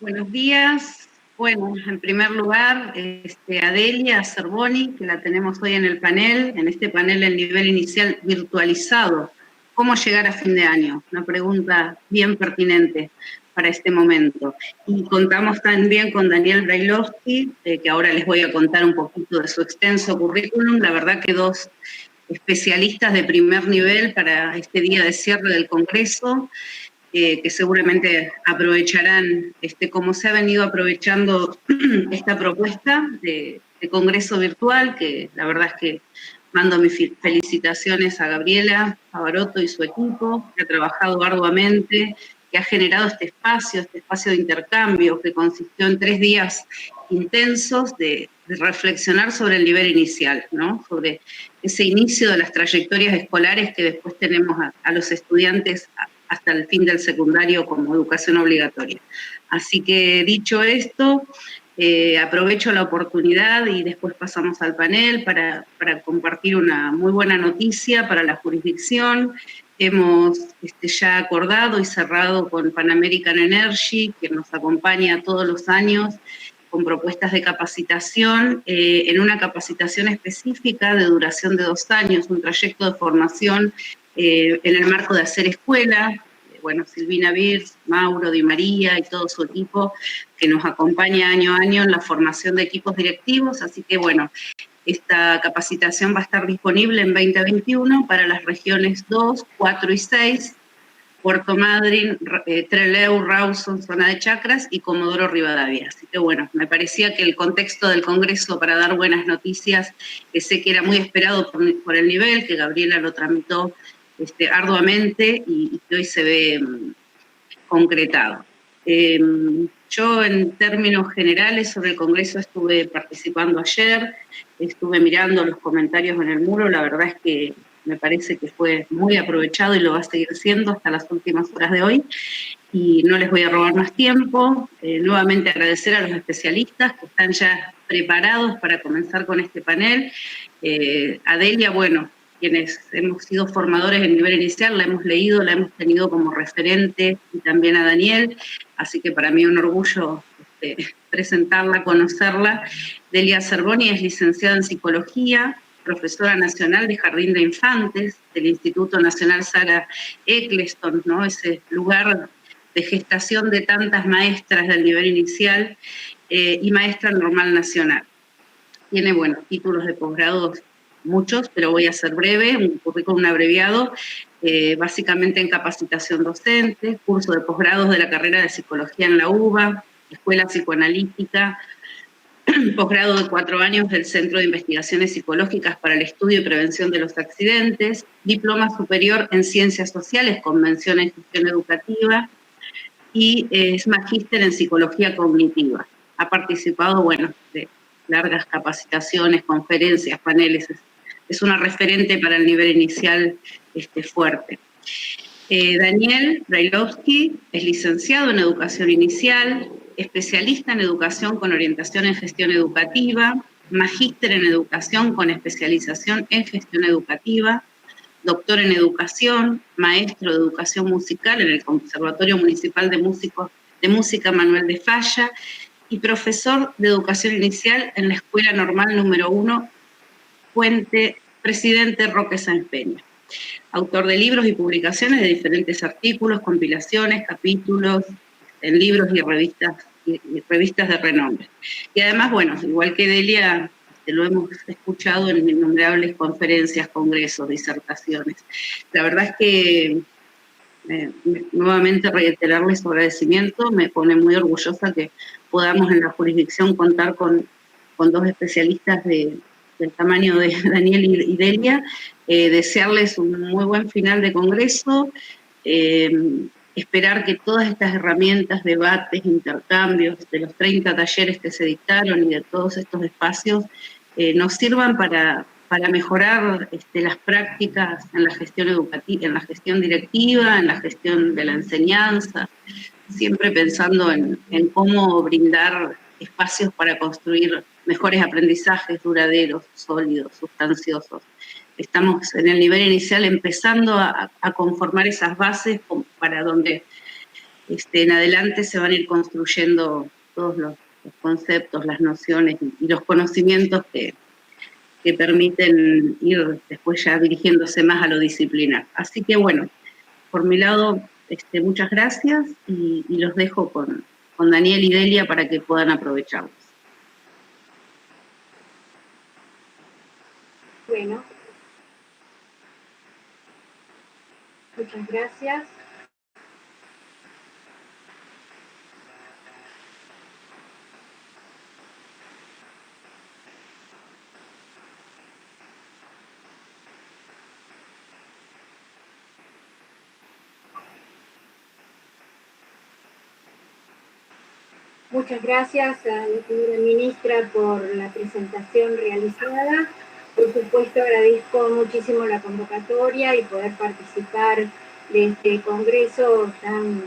Buenos días. Bueno, en primer lugar, a Delia Cerboni, que la tenemos hoy en el panel, en este panel el nivel inicial virtualizado. ¿Cómo llegar a fin de año? Una pregunta bien pertinente para este momento. Y contamos también con Daniel Brailovsky, que ahora les voy a contar un poquito de su extenso currículum. La verdad que dos especialistas de primer nivel para este día de cierre del Congreso, que seguramente aprovecharán, como se ha venido aprovechando esta propuesta de congreso virtual, que la verdad es que mando mis felicitaciones a Gabriela Pavaroto y su equipo, que ha trabajado arduamente, que ha generado este espacio de intercambio, que consistió en 3 días intensos de reflexionar sobre el nivel inicial, ¿no? Sobre ese inicio de las trayectorias escolares que después tenemos a los estudiantes hasta el fin del secundario como educación obligatoria. Así que dicho esto, aprovecho la oportunidad y después pasamos al panel para compartir una muy buena noticia para la jurisdicción. Hemos ya acordado y cerrado con Pan American Energy, que nos acompaña todos los años con propuestas de capacitación, en una capacitación específica de duración de 2 años, un trayecto de formación en el marco de Hacer Escuela. Bueno, Silvina Birz, Mauro Di María y todo su equipo que nos acompaña año a año en la formación de equipos directivos, así que bueno, esta capacitación va a estar disponible en 2021 para las regiones 2, 4 y 6, Puerto Madryn, Trelew, Rawson, Zona de Chacras y Comodoro Rivadavia. Así que bueno, me parecía que el contexto del Congreso para dar buenas noticias, que sé que era muy esperado por el nivel, que Gabriela lo tramitó arduamente y que hoy se ve concretado. Yo en términos generales sobre el Congreso estuve participando ayer, estuve mirando los comentarios en el muro, la verdad es que me parece que fue muy aprovechado y lo va a seguir siendo hasta las últimas horas de hoy. Y no les voy a robar más tiempo. Nuevamente agradecer a los especialistas que están ya preparados para comenzar con este panel. A Delia, bueno, quienes hemos sido formadores en nivel inicial, la hemos leído, la hemos tenido como referente, y también a Daniel, así que para mí es un orgullo presentarla, conocerla. Delia Cerboni es licenciada en Psicología, profesora nacional de Jardín de Infantes, del Instituto Nacional Sarah Eccleston, ¿no? Ese lugar de gestación de tantas maestras del nivel inicial, y maestra normal nacional. Tiene, bueno, títulos de posgrado, muchos, pero voy a ser breve, un currículum abreviado, básicamente en capacitación docente, curso de posgrados de la carrera de Psicología en la UBA, Escuela Psicoanalítica, posgrado de 4 años del Centro de Investigaciones Psicológicas para el Estudio y Prevención de los Accidentes, diploma superior en Ciencias Sociales con mención en Gestión Educativa, y es magíster en Psicología Cognitiva. Ha participado, bueno, de largas capacitaciones, conferencias, paneles, es una referente para el nivel inicial fuerte. Daniel Brailovsky es licenciado en Educación Inicial, especialista en Educación con orientación en Gestión Educativa, magíster en Educación con especialización en Gestión Educativa, doctor en Educación, maestro de Educación Musical en el Conservatorio Municipal de Música Manuel de Falla y profesor de Educación Inicial en la Escuela Normal número 1, Presidente Roque Sáenz Peña. Autor de libros y publicaciones de diferentes artículos, compilaciones, capítulos, en libros y revistas de renombre. Y además, bueno, igual que Delia, lo hemos escuchado en innumerables conferencias, congresos, disertaciones. La verdad es que nuevamente reiterarles su agradecimiento, me pone muy orgullosa que podamos en la jurisdicción contar con 2 especialistas del tamaño de Daniel y Delia, desearles un muy buen final de congreso, esperar que todas estas herramientas, debates, intercambios, de los 30 talleres que se dictaron y de todos estos espacios, nos sirvan para mejorar las prácticas en la gestión educativa, en la gestión directiva, en la gestión de la enseñanza, siempre pensando en cómo brindar espacios para construir mejores aprendizajes duraderos, sólidos, sustanciosos. Estamos en el nivel inicial empezando a conformar esas bases para donde en adelante se van a ir construyendo todos los conceptos, las nociones y los conocimientos que permiten ir después ya dirigiéndose más a lo disciplinar. Así que bueno, por mi lado, muchas gracias y los dejo con Daniel y Delia para que puedan aprovecharlos. Bueno, muchas gracias. Muchas gracias a la señora ministra por la presentación realizada. Por supuesto, agradezco muchísimo la convocatoria y poder participar de este congreso tan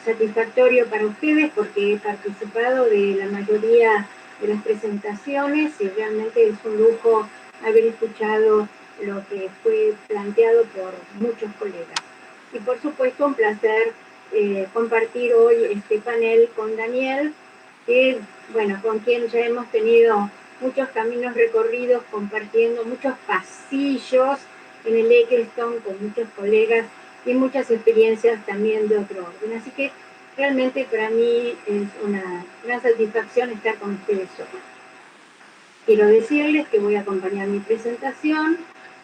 satisfactorio para ustedes, porque he participado de la mayoría de las presentaciones y realmente es un lujo haber escuchado lo que fue planteado por muchos colegas. Y por supuesto, un placer compartir hoy este panel con Daniel, que, bueno, con quien ya hemos tenido muchos caminos recorridos, compartiendo muchos pasillos en el Eccleston con muchos colegas y muchas experiencias también de otro orden. Así que realmente para mí es una gran satisfacción estar con ustedes hoy. Quiero decirles que voy a acompañar mi presentación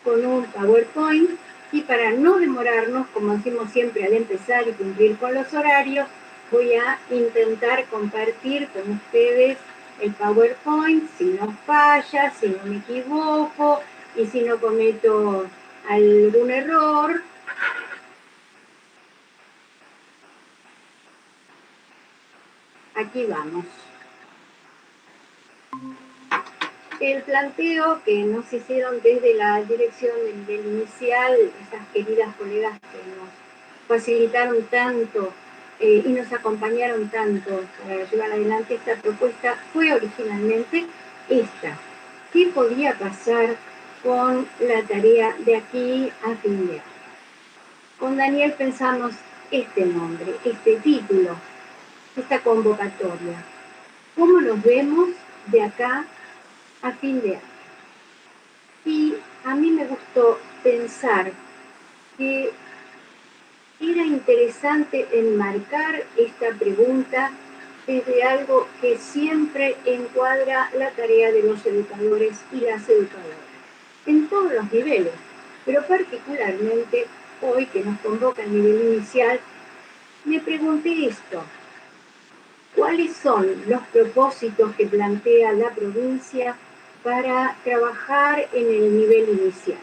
con un PowerPoint y para no demorarnos, como decimos siempre al empezar y cumplir con los horarios, voy a intentar compartir con ustedes el PowerPoint, si no falla, si no me equivoco y si no cometo algún error. Aquí vamos. El planteo que nos hicieron desde la dirección del inicial, esas queridas colegas que nos facilitaron tanto y nos acompañaron tanto para llevar adelante esta propuesta, fue originalmente esta. ¿Qué podía pasar con la tarea de aquí a fin de año? Con Daniel pensamos este nombre, este título, esta convocatoria. ¿Cómo nos vemos de acá a fin de año? Y a mí me gustó pensar que era interesante enmarcar esta pregunta desde algo que siempre encuadra la tarea de los educadores y las educadoras, en todos los niveles, pero particularmente hoy que nos convoca el nivel inicial, me pregunté esto: ¿cuáles son los propósitos que plantea la provincia para trabajar en el nivel inicial?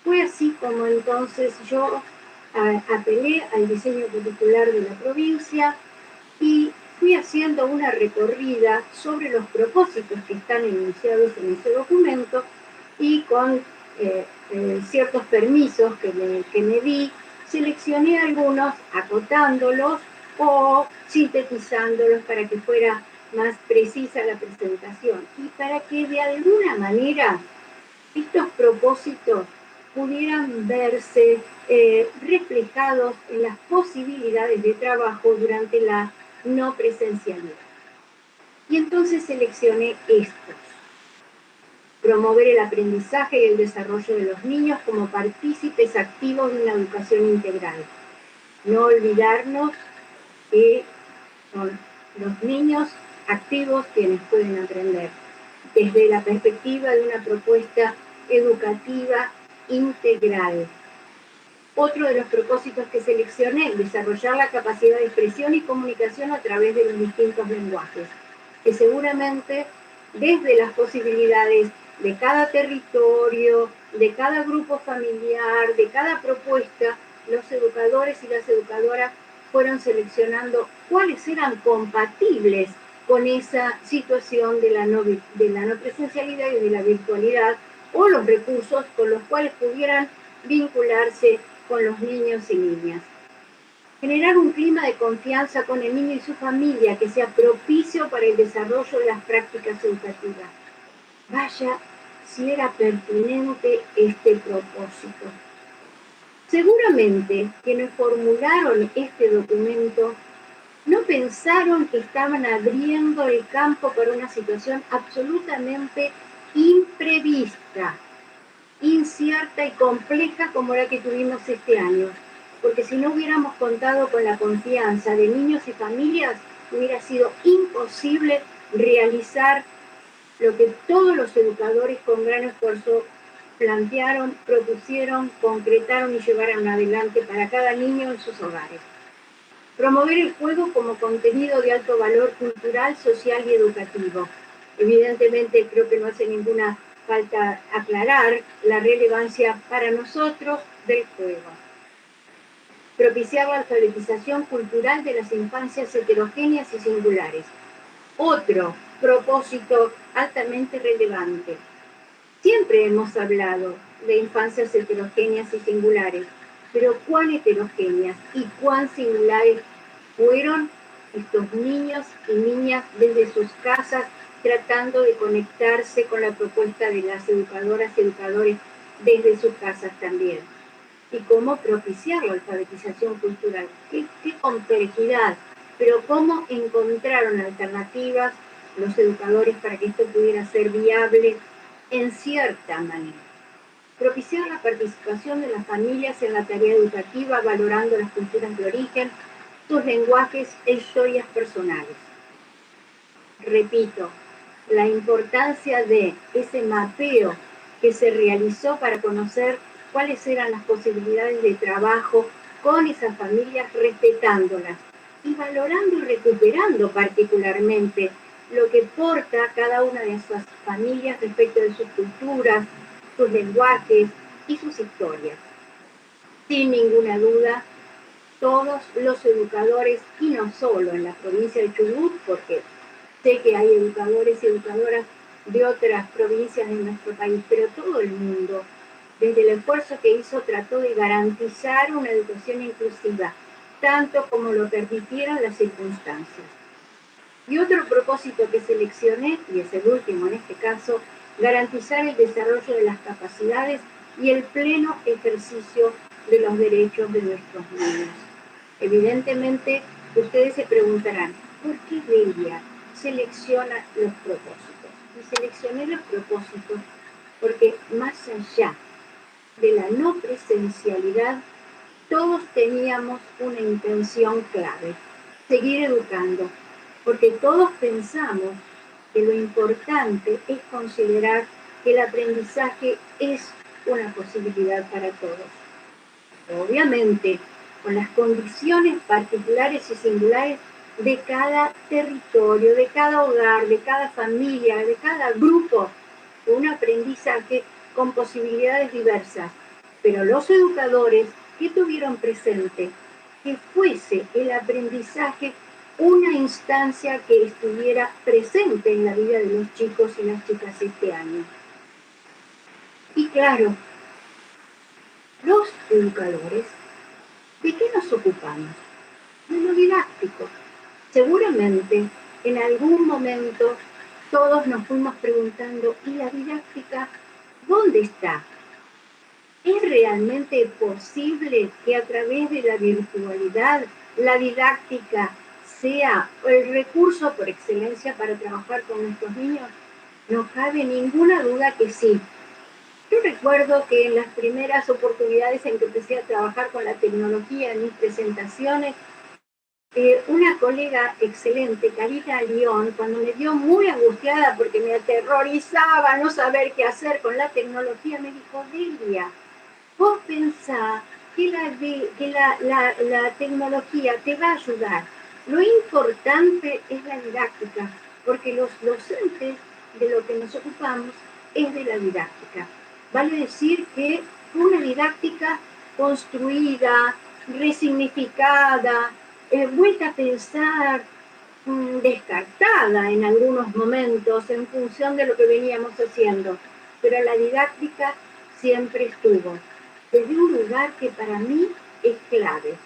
Fue así como entonces yo apelé al diseño curricular de la provincia y fui haciendo una recorrida sobre los propósitos que están enunciados en ese documento y con ciertos permisos que me di, seleccioné algunos acotándolos o sintetizándolos para que fuera más precisa la presentación y para que de alguna manera estos propósitos pudieran verse reflejados en las posibilidades de trabajo durante la no presencialidad. Y entonces seleccioné estos: promover el aprendizaje y el desarrollo de los niños como partícipes activos de una educación integral. No olvidarnos que son los niños activos quienes pueden aprender, desde la perspectiva de una propuesta educativa integral. Otro de los propósitos que seleccioné: desarrollar la capacidad de expresión y comunicación a través de los distintos lenguajes, que seguramente desde las posibilidades de cada territorio, de cada grupo familiar, de cada propuesta, los educadores y las educadoras fueron seleccionando cuáles eran compatibles con esa situación de la no presencialidad y de la virtualidad, o los recursos con los cuales pudieran vincularse con los niños y niñas. Generar un clima de confianza con el niño y su familia que sea propicio para el desarrollo de las prácticas educativas. Vaya si era pertinente este propósito. Seguramente quienes formularon este documento no pensaron que estaban abriendo el campo para una situación absolutamente imprevista, incierta y compleja como la que tuvimos este año. Porque si no hubiéramos contado con la confianza de niños y familias, hubiera sido imposible realizar lo que todos los educadores con gran esfuerzo plantearon, propusieron, concretaron y llevaron adelante para cada niño en sus hogares. Promover el juego como contenido de alto valor cultural, social y educativo. Evidentemente, creo que no hace ninguna falta aclarar la relevancia para nosotros del juego. Propiciar la alfabetización cultural de las infancias heterogéneas y singulares. Otro propósito altamente relevante. Siempre hemos hablado de infancias heterogéneas y singulares, pero cuán heterogéneas y cuán singulares fueron estos niños y niñas desde sus casas tratando de conectarse con la propuesta de las educadoras y educadores desde sus casas también. Y cómo propiciar la alfabetización cultural. Qué complejidad, pero cómo encontraron alternativas los educadores para que esto pudiera ser viable en cierta manera. Propiciar la participación de las familias en la tarea educativa, valorando las culturas de origen, sus lenguajes e historias personales. Repito, la importancia de ese mapeo que se realizó para conocer cuáles eran las posibilidades de trabajo con esas familias, respetándolas y valorando y recuperando particularmente lo que porta cada una de esas familias respecto de sus culturas, sus lenguajes y sus historias. Sin ninguna duda, todos los educadores, y no solo en la provincia de Chubut, porque sé que hay educadores y educadoras de otras provincias de nuestro país, pero todo el mundo, desde el esfuerzo que hizo, trató de garantizar una educación inclusiva, tanto como lo permitieron las circunstancias. Y otro propósito que seleccioné, y es el último en este caso, garantizar el desarrollo de las capacidades y el pleno ejercicio de los derechos de nuestros niños. Evidentemente, ustedes se preguntarán, ¿por qué Delia selecciona los propósitos? Y seleccioné los propósitos porque más allá de la no presencialidad, todos teníamos una intención clave, seguir educando, porque todos pensamos que lo importante es considerar que el aprendizaje es una posibilidad para todos. Obviamente, con las condiciones particulares y singulares de cada territorio, de cada hogar, de cada familia, de cada grupo, un aprendizaje con posibilidades diversas. Pero los educadores que tuvieron presente que fuese el aprendizaje una instancia que estuviera presente en la vida de los chicos y las chicas este año. Y claro, los educadores, ¿de qué nos ocupamos? De lo didáctico. Seguramente en algún momento todos nos fuimos preguntando, ¿y la didáctica dónde está? ¿Es realmente posible que a través de la virtualidad la didáctica sea el recurso por excelencia para trabajar con nuestros niños? No cabe ninguna duda que sí. Yo recuerdo que en las primeras oportunidades en que empecé a trabajar con la tecnología en mis presentaciones, una colega excelente, Karina León, cuando me vio muy angustiada porque me aterrorizaba no saber qué hacer con la tecnología, me dijo, Delia, vos pensás que la tecnología te va a ayudar. Lo importante es la didáctica, porque los docentes de lo que nos ocupamos es de la didáctica. Vale decir que una didáctica construida, resignificada, vuelta a pensar, descartada en algunos momentos en función de lo que veníamos haciendo, pero la didáctica siempre estuvo desde un lugar que para mí es clave.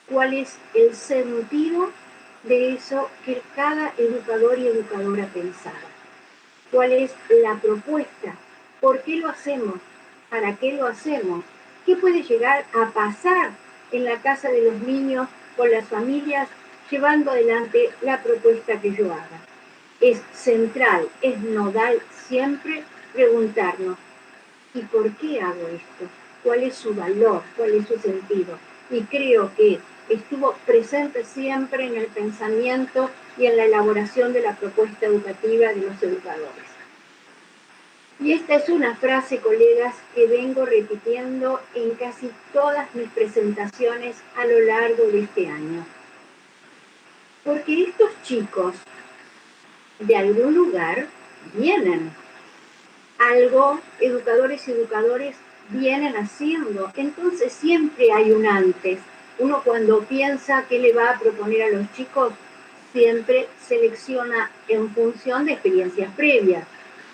¿Cuál es el sentido de eso que cada educador y educadora pensaba? ¿Cuál es la propuesta? ¿Por qué lo hacemos? ¿Para qué lo hacemos? ¿Qué puede llegar a pasar en la casa de los niños con las familias llevando adelante la propuesta que yo haga? Es central, es nodal siempre preguntarnos, ¿y por qué hago esto? ¿Cuál es su valor? ¿Cuál es su sentido? Y creo que estuvo presente siempre en el pensamiento y en la elaboración de la propuesta educativa de los educadores. Y esta es una frase, colegas, que vengo repitiendo en casi todas mis presentaciones a lo largo de este año. Porque estos chicos de algún lugar vienen. Algo, educadores y educadores vienen haciendo. Entonces siempre hay un antes. Uno cuando piensa qué le va a proponer a los chicos, siempre selecciona en función de experiencias previas.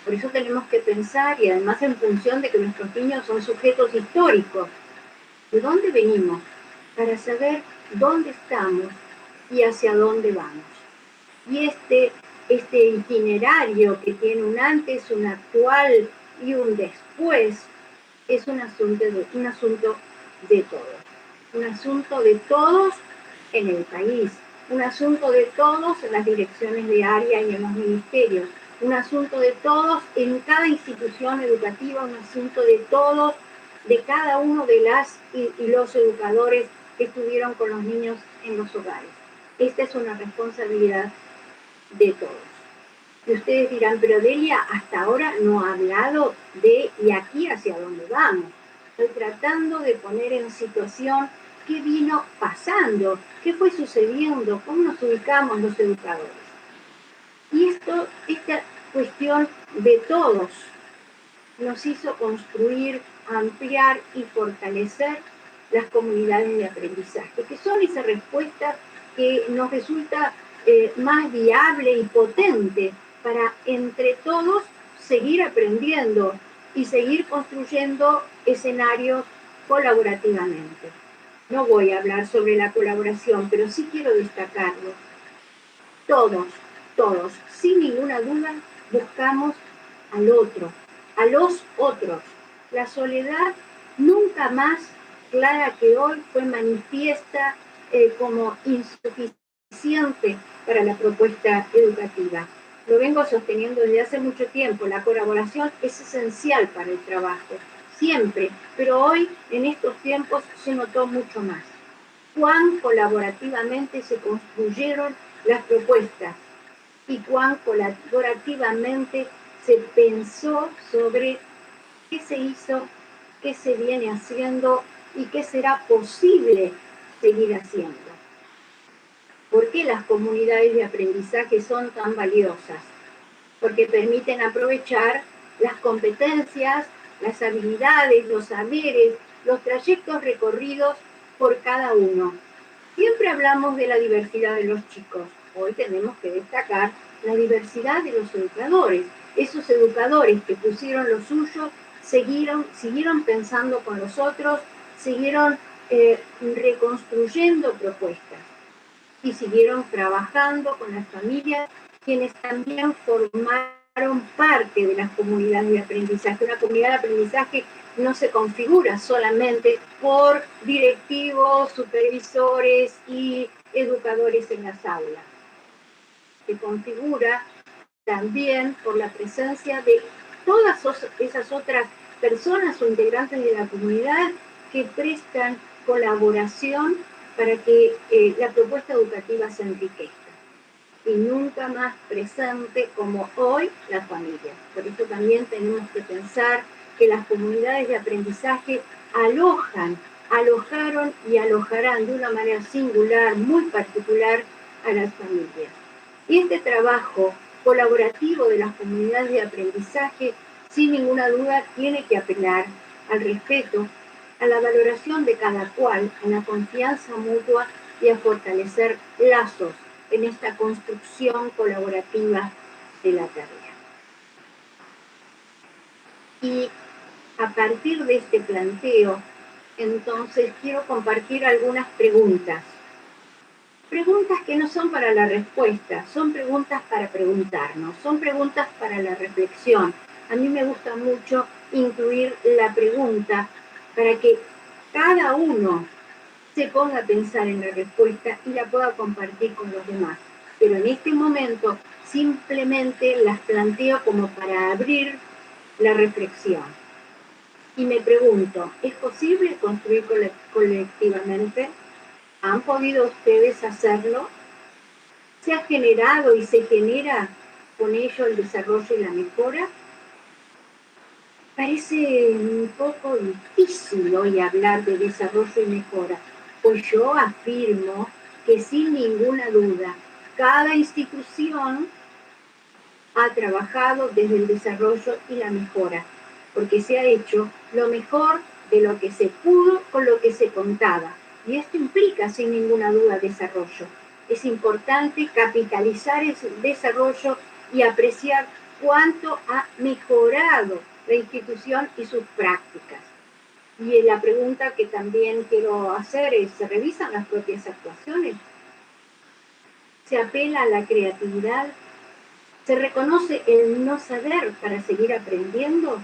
Por eso tenemos que pensar, y además en función de que nuestros niños son sujetos históricos. ¿De dónde venimos? Para saber dónde estamos y hacia dónde vamos. Y este itinerario que tiene un antes, un actual y un después, es un asunto de todos. Un asunto de todos en el país, un asunto de todos en las direcciones de área y en los ministerios, un asunto de todos en cada institución educativa, un asunto de todos, de cada uno de las y los educadores que estuvieron con los niños en los hogares. Esta es una responsabilidad de todos. Y ustedes dirán, pero Delia hasta ahora no ha hablado de y aquí hacia dónde vamos. Estoy tratando de poner en situación qué vino pasando, qué fue sucediendo, cómo nos ubicamos los educadores. Y esta cuestión de todos nos hizo construir, ampliar y fortalecer las comunidades de aprendizaje, que son esa respuesta que nos resulta más viable y potente para entre todos seguir aprendiendo y seguir construyendo escenarios colaborativamente. No voy a hablar sobre la colaboración, pero sí quiero destacarlo. Todos, sin ninguna duda, buscamos al otro, a los otros. La soledad nunca más clara que hoy fue manifiesta como insuficiente para la propuesta educativa. Lo vengo sosteniendo desde hace mucho tiempo. La colaboración es esencial para el trabajo, siempre, pero hoy, en estos tiempos, se notó mucho más. Cuán colaborativamente se construyeron las propuestas y cuán colaborativamente se pensó sobre qué se hizo, qué se viene haciendo y qué será posible seguir haciendo. ¿Por qué las comunidades de aprendizaje son tan valiosas? Porque permiten aprovechar las competencias, las habilidades, los saberes, los trayectos recorridos por cada uno. Siempre hablamos de la diversidad de los chicos. Hoy tenemos que destacar la diversidad de los educadores. Esos educadores que pusieron lo suyo, siguieron pensando con los otros, siguieron reconstruyendo propuestas y siguieron trabajando con las familias, quienes también formaron parte de las comunidades de aprendizaje. Una comunidad de aprendizaje no se configura solamente por directivos, supervisores y educadores en las aulas. Se configura también por la presencia de todas esas otras personas o integrantes de la comunidad que prestan colaboración para que la propuesta educativa se enriquezca. Y nunca más presente como hoy la familia. Por eso también tenemos que pensar que las comunidades de aprendizaje alojaron y alojarán de una manera singular, muy particular, a las familias. Y este trabajo colaborativo de las comunidades de aprendizaje, sin ninguna duda, tiene que apelar al respeto, a la valoración de cada cual, a la confianza mutua y a fortalecer lazos en esta construcción colaborativa de la tarea. Y a partir de este planteo, entonces quiero compartir algunas preguntas. Preguntas que no son para la respuesta, son preguntas para preguntarnos, son preguntas para la reflexión. A mí me gusta mucho incluir la pregunta para que cada uno se ponga a pensar en la respuesta y la pueda compartir con los demás. Pero en este momento simplemente las planteo como para abrir la reflexión. Y me pregunto, ¿es posible construir colectivamente? ¿Han podido ustedes hacerlo? ¿Se ha generado y se genera con ello el desarrollo y la mejora? Parece un poco difícil hoy hablar de desarrollo y mejora, pues yo afirmo que sin ninguna duda cada institución ha trabajado desde el desarrollo y la mejora, porque se ha hecho lo mejor de lo que se pudo con lo que se contaba. Y esto implica, sin ninguna duda, desarrollo. Es importante capitalizar ese desarrollo y apreciar cuánto ha mejorado la institución y sus prácticas. Y la pregunta que también quiero hacer es, ¿se revisan las propias actuaciones? ¿Se apela a la creatividad? ¿Se reconoce el no saber para seguir aprendiendo?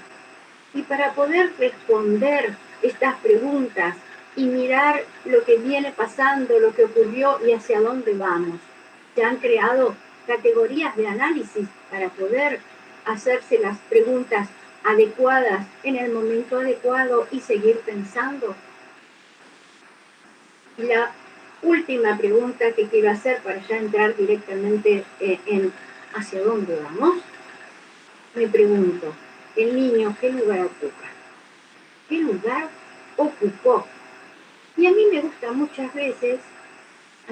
Y para poder responder estas preguntas y mirar lo que viene pasando, lo que ocurrió y hacia dónde vamos, se han creado categorías de análisis para poder hacerse las preguntas adecuadas en el momento adecuado y seguir pensando. Y la última pregunta que quiero hacer para ya entrar directamente en hacia dónde vamos, me pregunto, el niño, ¿qué lugar ocupa? ¿Qué lugar ocupó? Y a mí me gusta muchas veces,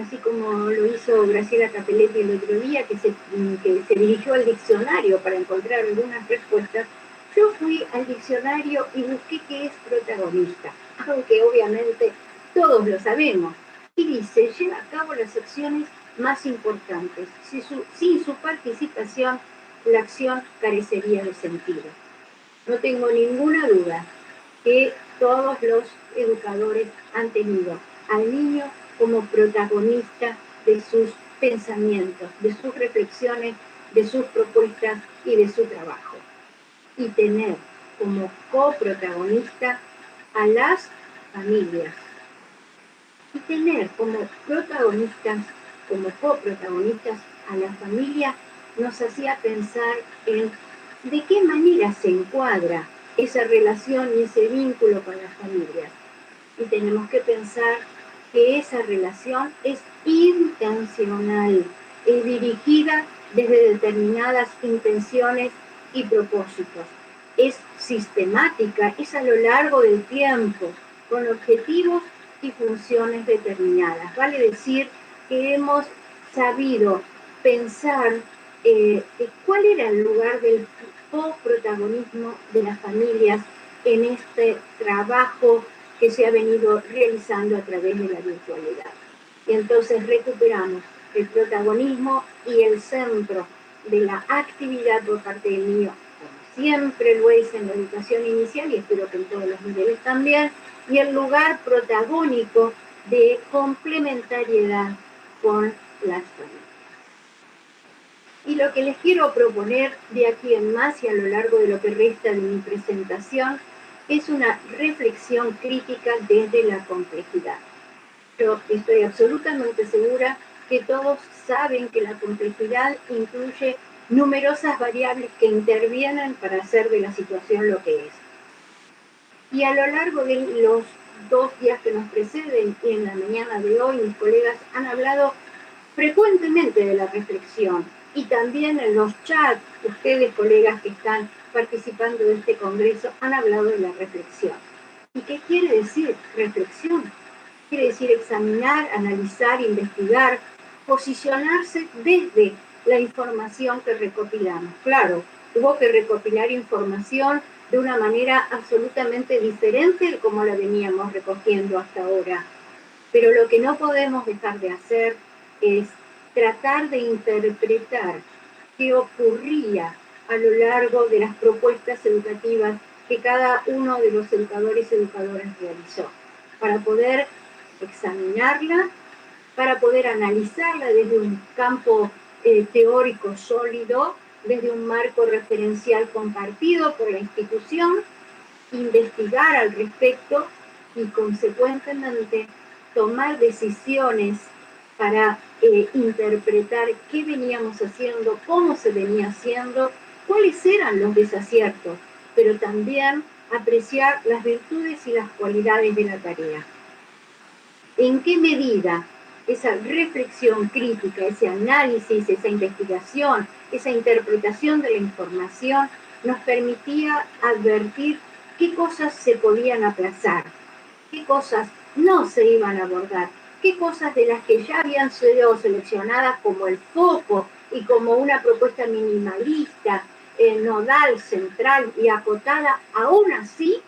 así como lo hizo Graciela Capelletti el otro día, que se dirigió al diccionario para encontrar algunas respuestas, yo fui al diccionario y busqué qué es protagonista, aunque obviamente todos lo sabemos. Y dice, lleva a cabo las acciones más importantes. Sin su participación, la acción carecería de sentido. No tengo ninguna duda que todos los educadores han tenido al niño como protagonista de sus pensamientos, de sus reflexiones, de sus propuestas y de su trabajo. Y tener como coprotagonista a las familias. Y tener como protagonistas, como coprotagonistas a la familia, nos hacía pensar en de qué manera se encuadra esa relación y ese vínculo con las familias. Y tenemos que pensar que esa relación es intencional, es dirigida desde determinadas intenciones y propósitos. Es sistemática, es a lo largo del tiempo, con objetivos y funciones determinadas. Vale decir que hemos sabido pensar cuál era el lugar del coprotagonismo de las familias en este trabajo que se ha venido realizando a través de la virtualidad. Y entonces recuperamos el protagonismo y el centro de la actividad por parte del niño, como siempre lo es en la educación inicial y espero que en todos los niveles también, y el lugar protagónico de complementariedad con las familias. Y lo que les quiero proponer de aquí en más y a lo largo de lo que resta de mi presentación es una reflexión crítica desde la complejidad. Yo estoy absolutamente segura que todos saben que la complejidad incluye numerosas variables que intervienen para hacer de la situación lo que es. Y a lo largo de los 2 días que nos preceden y en la mañana de hoy, mis colegas han hablado frecuentemente de la reflexión y también en los chats, ustedes colegas que están participando de este congreso han hablado de la reflexión. ¿Y qué quiere decir reflexión? Quiere decir examinar, analizar, investigar, posicionarse desde la información que recopilamos. Claro, tuvo que recopilar información de una manera absolutamente diferente de como la veníamos recogiendo hasta ahora. Pero lo que no podemos dejar de hacer es tratar de interpretar qué ocurría a lo largo de las propuestas educativas que cada uno de los educadores y educadoras realizó, para poder examinarla, para poder analizarla desde un campo teórico sólido, desde un marco referencial compartido por la institución, investigar al respecto y consecuentemente tomar decisiones para interpretar qué veníamos haciendo, cómo se venía haciendo, cuáles eran los desaciertos, pero también apreciar las virtudes y las cualidades de la tarea. ¿En qué medida esa reflexión crítica, ese análisis, esa investigación, esa interpretación de la información nos permitía advertir qué cosas se podían aplazar, qué cosas no se iban a abordar, qué cosas de las que ya habían sido seleccionadas como el foco y como una propuesta minimalista, nodal, central y acotada, aún así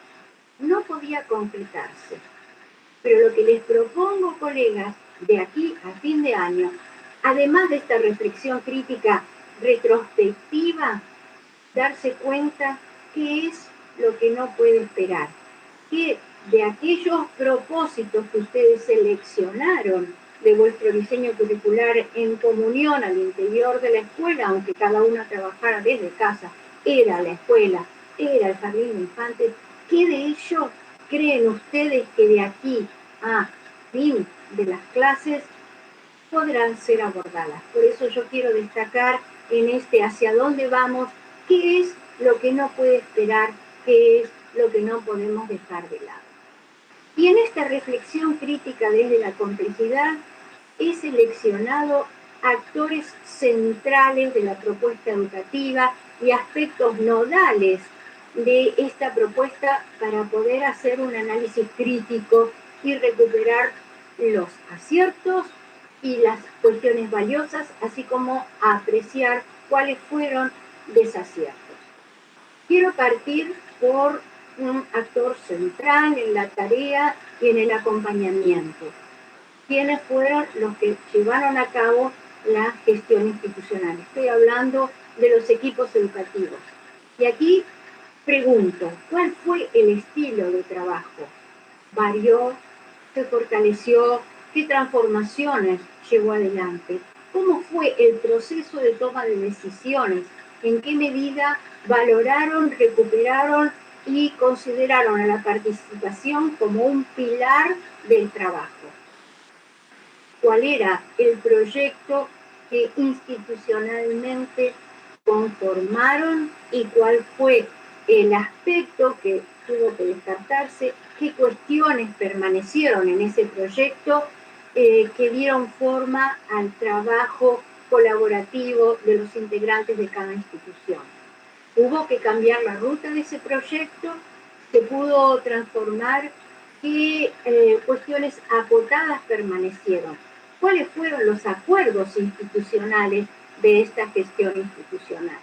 no podía concretarse? Pero lo que les propongo, colegas, de aquí a fin de año, además de esta reflexión crítica retrospectiva, darse cuenta qué es lo que no puede esperar, que de aquellos propósitos que ustedes seleccionaron de vuestro diseño curricular en comunión al interior de la escuela, aunque cada una trabajara desde casa, era la escuela, era el jardín de infantes, ¿qué de ello creen ustedes que de aquí a fin de las clases podrán ser abordadas? Por eso yo quiero destacar en este hacia dónde vamos, qué es lo que no puede esperar, qué es lo que no podemos dejar de lado. Y en esta reflexión crítica desde la complejidad he seleccionado actores centrales de la propuesta educativa y aspectos nodales de esta propuesta para poder hacer un análisis crítico y recuperar los aciertos y las cuestiones valiosas, así como apreciar cuáles fueron desaciertos. Quiero partir por un actor central en la tarea y en el acompañamiento. ¿Quiénes fueron los que llevaron a cabo la gestión institucional? Estoy hablando de los equipos educativos. Y aquí pregunto, ¿cuál fue el estilo de trabajo? ¿Varió? ¿Se fortaleció? ¿Qué transformaciones llevó adelante? ¿Cómo fue el proceso de toma de decisiones? ¿En qué medida valoraron, recuperaron y consideraron a la participación como un pilar del trabajo? ¿Cuál era el proyecto que institucionalmente conformaron y cuál fue el aspecto que tuvo que descartarse? ¿Qué cuestiones permanecieron en ese proyecto que dieron forma al trabajo colaborativo de los integrantes de cada institución? ¿Hubo que cambiar la ruta de ese proyecto? ¿Se pudo transformar? ¿Qué cuestiones acotadas permanecieron? ¿Cuáles fueron los acuerdos institucionales de esta gestión institucional?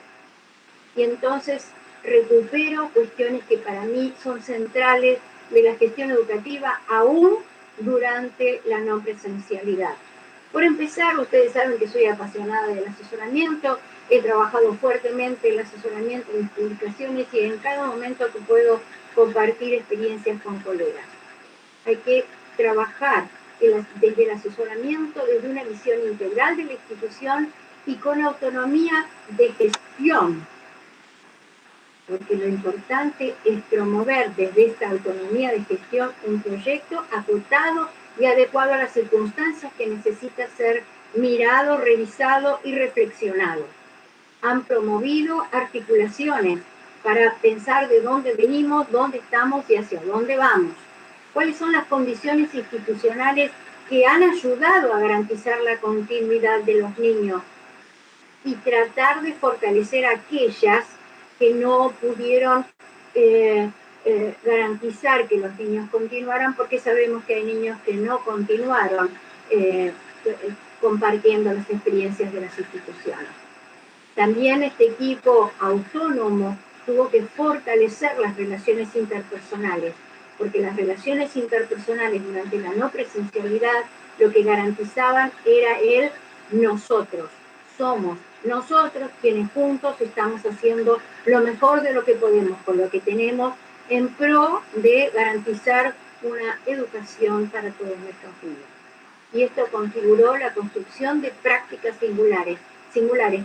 Y entonces recupero cuestiones que para mí son centrales de la gestión educativa aún durante la no presencialidad. Por empezar, ustedes saben que soy apasionada del asesoramiento, he trabajado fuertemente el asesoramiento en mis publicaciones y en cada momento que puedo compartir experiencias con colegas. Hay que trabajar desde el asesoramiento, desde una visión integral de la institución y con autonomía de gestión, porque lo importante es promover desde esta autonomía de gestión un proyecto acotado y adecuado a las circunstancias que necesita ser mirado, revisado y reflexionado. Han promovido articulaciones para pensar de dónde venimos, dónde estamos y hacia dónde vamos. ¿Cuáles son las condiciones institucionales que han ayudado a garantizar la continuidad de los niños? Y tratar de fortalecer aquellas que no pudieron garantizar que los niños continuaran, porque sabemos que hay niños que no continuaron compartiendo las experiencias de las instituciones. También este equipo autónomo tuvo que fortalecer las relaciones interpersonales, porque las relaciones interpersonales durante la no presencialidad lo que garantizaban era el nosotros. Somos nosotros quienes juntos estamos haciendo lo mejor de lo que podemos con lo que tenemos en pro de garantizar una educación para todos nuestros niños. Y esto configuró la construcción de prácticas singulares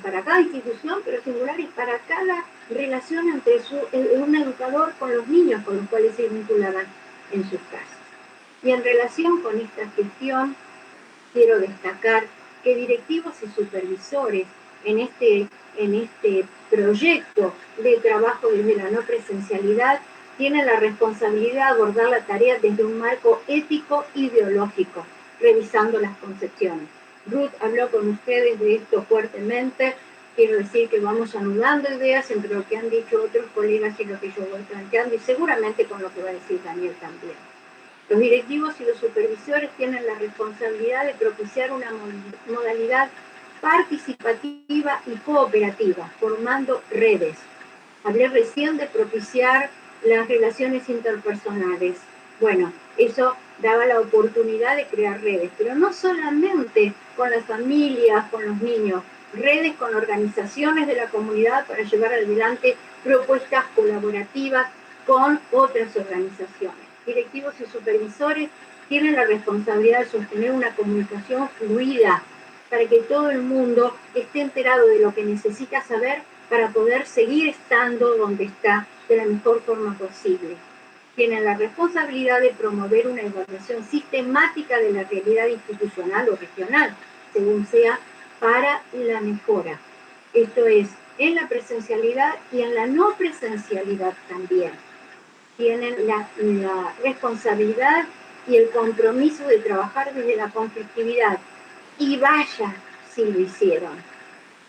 para cada institución, pero singulares para cada relación entre un educador con los niños con los cuales se vinculaban en sus casas. Y en relación con esta gestión, quiero destacar que directivos y supervisores en este proyecto de trabajo desde la no presencialidad tienen la responsabilidad de abordar la tarea desde un marco ético ideológico, revisando las concepciones. Ruth habló con ustedes de esto fuertemente. Quiero decir que vamos anudando ideas entre lo que han dicho otros colegas y lo que yo voy planteando, y seguramente con lo que va a decir Daniel también. Los directivos y los supervisores tienen la responsabilidad de propiciar una modalidad participativa y cooperativa, formando redes. Hablé recién de propiciar las relaciones interpersonales. Bueno, eso daba la oportunidad de crear redes, pero no solamente con las familias, con los niños, redes con organizaciones de la comunidad para llevar adelante propuestas colaborativas con otras organizaciones. Directivos y supervisores tienen la responsabilidad de sostener una comunicación fluida para que todo el mundo esté enterado de lo que necesita saber para poder seguir estando donde está de la mejor forma posible. Tienen la responsabilidad de promover una evaluación sistemática de la realidad institucional o regional, según sea, para la mejora. Esto es, en la presencialidad y en la no presencialidad también. Tienen la responsabilidad y el compromiso de trabajar desde la conflictividad. Y vaya si lo hicieron.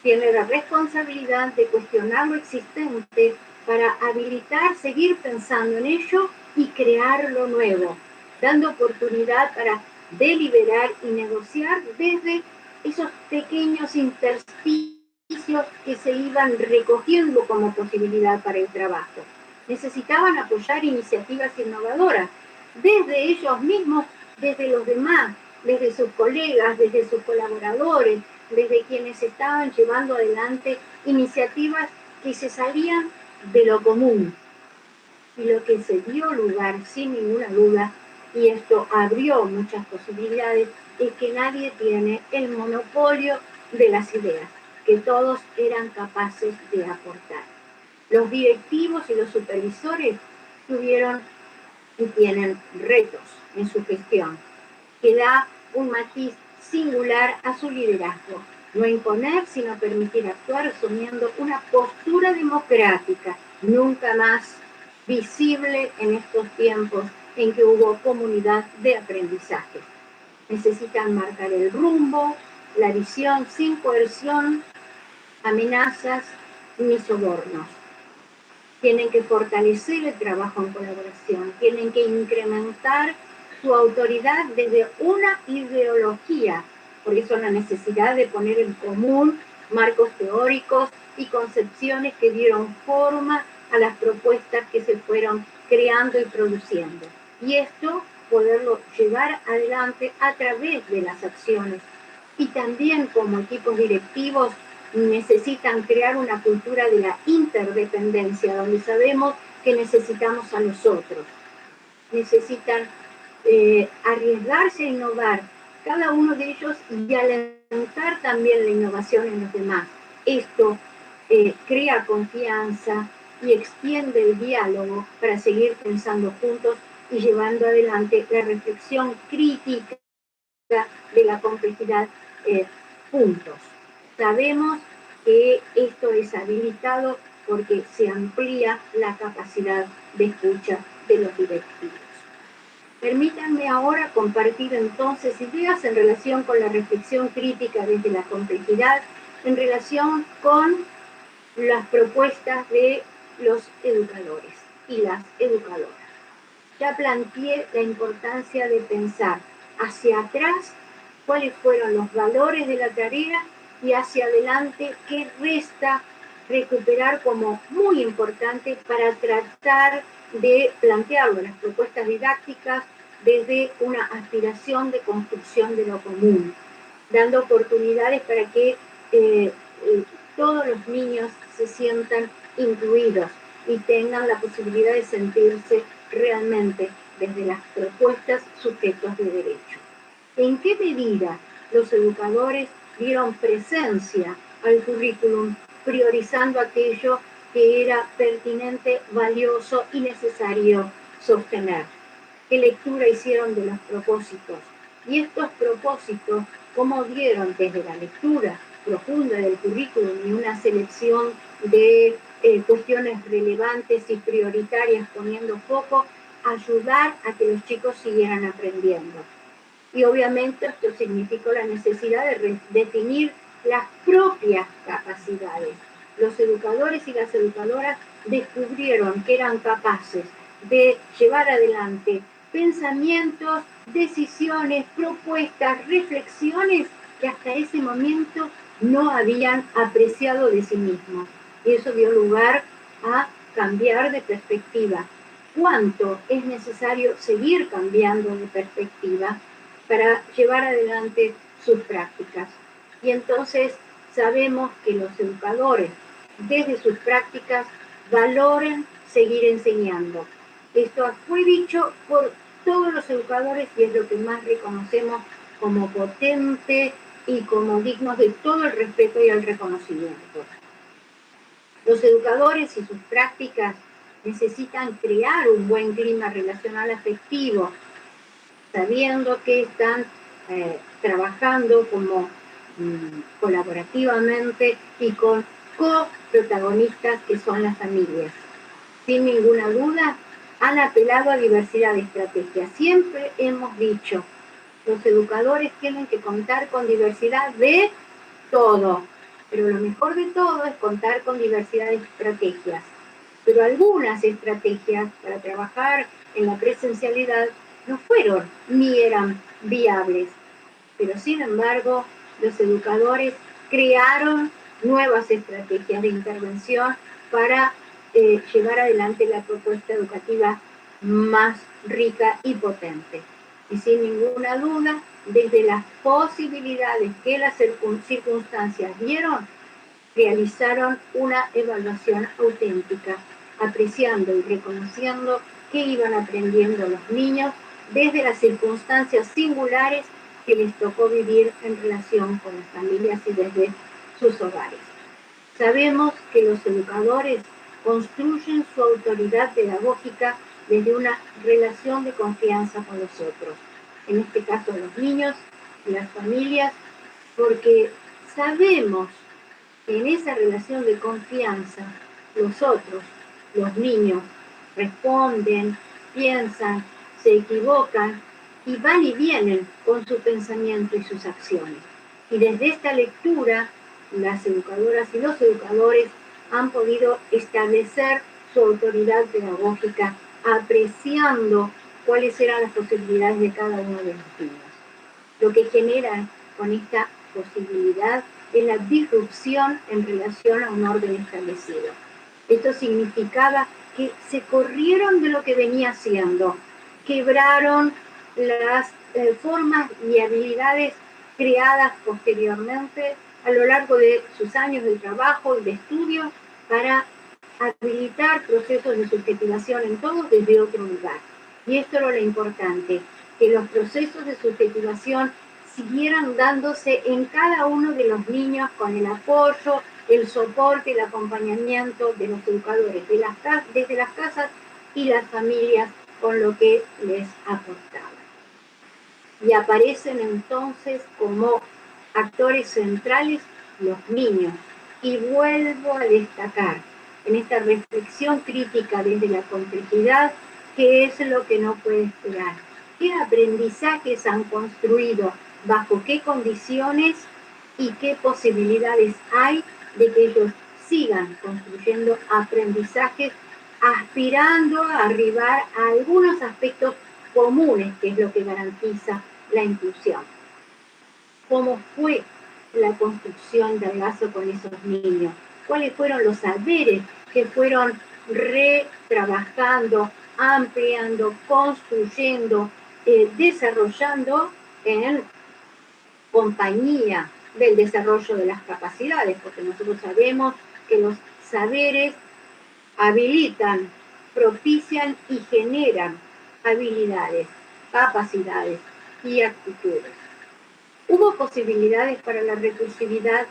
Tiene la responsabilidad de cuestionar lo existente para habilitar, seguir pensando en ello y crear lo nuevo, dando oportunidad para deliberar y negociar desde esos pequeños intersticios que se iban recogiendo como posibilidad para el trabajo. Necesitaban apoyar iniciativas innovadoras, desde ellos mismos, desde los demás, desde sus colegas, desde sus colaboradores, desde quienes estaban llevando adelante iniciativas que se salían de lo común. Y lo que se dio lugar, sin ninguna duda, y esto abrió muchas posibilidades, es que nadie tiene el monopolio de las ideas, que todos eran capaces de aportar. Los directivos y los supervisores tuvieron y tienen retos en su gestión, que da un matiz singular a su liderazgo. No imponer, sino permitir actuar asumiendo una postura democrática, nunca más visible en estos tiempos en que hubo comunidad de aprendizaje. Necesitan marcar el rumbo, la visión sin coerción, amenazas ni sobornos. Tienen que fortalecer el trabajo en colaboración, tienen que incrementar su autoridad desde una ideología. Por eso la necesidad de poner en común marcos teóricos y concepciones que dieron forma a las propuestas que se fueron creando y produciendo. Y esto poderlo llevar adelante a través de las acciones. Y también como equipos directivos necesitan crear una cultura de la interdependencia, donde sabemos que necesitamos a los otros. Necesitan arriesgarse a innovar, cada uno de ellos, y alentar también la innovación en los demás. Esto crea confianza y extiende el diálogo para seguir pensando juntos y llevando adelante la reflexión crítica de la complejidad juntos. Sabemos que esto es habilitado porque se amplía la capacidad de escucha de los directivos. Permítanme ahora compartir entonces ideas en relación con la reflexión crítica desde la complejidad, en relación con las propuestas de los educadores y las educadoras. Ya planteé la importancia de pensar hacia atrás cuáles fueron los valores de la tarea y hacia adelante qué resta recuperar como muy importante para tratar de plantearlo, las propuestas didácticas desde una aspiración de construcción de lo común, dando oportunidades para que todos los niños se sientan incluidos y tengan la posibilidad de sentirse realmente desde las propuestas sujetos de derecho. ¿En qué medida los educadores dieron presencia al currículum, priorizando aquello que era pertinente, valioso y necesario sostener? qué lectura hicieron de los propósitos. Y estos propósitos, cómo vieron desde la lectura profunda del currículum y una selección de cuestiones relevantes y prioritarias poniendo foco, ayudar a que los chicos siguieran aprendiendo. Y obviamente esto significó la necesidad de definir las propias capacidades. Los educadores y las educadoras descubrieron que eran capaces de llevar adelante pensamientos, decisiones, propuestas, reflexiones que hasta ese momento no habían apreciado de sí mismos. Y eso dio lugar a cambiar de perspectiva. ¿Cuánto es necesario seguir cambiando de perspectiva para llevar adelante sus prácticas? Y entonces sabemos que los educadores, desde sus prácticas, valoran seguir enseñando. Esto fue dicho por todos los educadores y es lo que más reconocemos como potente y como dignos de todo el respeto y el reconocimiento. Los educadores y sus prácticas necesitan crear un buen clima relacional afectivo, sabiendo que están trabajando como colaborativamente y con coprotagonistas que son las familias. Sin ninguna duda, han apelado a diversidad de estrategias. Siempre hemos dicho, los educadores tienen que contar con diversidad de todo, pero lo mejor de todo es contar con diversidad de estrategias. Pero algunas estrategias para trabajar en la presencialidad no fueron ni eran viables, pero sin embargo los educadores crearon nuevas estrategias de intervención para llevar adelante la propuesta educativa más rica y potente. Y sin ninguna duda, desde las posibilidades que las circunstancias dieron, realizaron una evaluación auténtica, apreciando y reconociendo qué iban aprendiendo los niños desde las circunstancias singulares que les tocó vivir en relación con las familias y desde sus hogares. Sabemos que los educadores construyen su autoridad pedagógica desde una relación de confianza con los otros, en este caso los niños y las familias, porque sabemos que en esa relación de confianza los otros, los niños, responden, piensan, se equivocan y van y vienen con su pensamiento y sus acciones. Y desde esta lectura, las educadoras y los educadores han podido establecer su autoridad pedagógica, apreciando cuáles eran las posibilidades de cada uno de los niños. Lo que genera con esta posibilidad es la disrupción en relación a un orden establecido. Esto significaba que se corrieron de lo que venía siendo, quebraron las formas y habilidades creadas posteriormente a lo largo de sus años de trabajo y de estudio para habilitar procesos de subjetivación en todos desde otro lugar. Y esto era lo importante, que los procesos de subjetivación siguieran dándose en cada uno de los niños con el apoyo, el soporte, el acompañamiento de los educadores, desde las casas y las familias con lo que les aportaban. Y aparecen entonces como actores centrales los niños. Y vuelvo a destacar en esta reflexión crítica desde la complejidad, qué es lo que no puede esperar, qué aprendizajes han construido, bajo qué condiciones y qué posibilidades hay de que ellos sigan construyendo aprendizajes, aspirando a arribar a algunos aspectos comunes, que es lo que garantiza la inclusión. ¿Cómo fue la construcción del lazo con esos niños? ¿Cuáles fueron los saberes que fueron retrabajando, ampliando, construyendo, desarrollando en compañía del desarrollo de las capacidades? Porque nosotros sabemos que los saberes habilitan, propician y generan habilidades, capacidades y actitudes. Hubo posibilidades para la recursividad,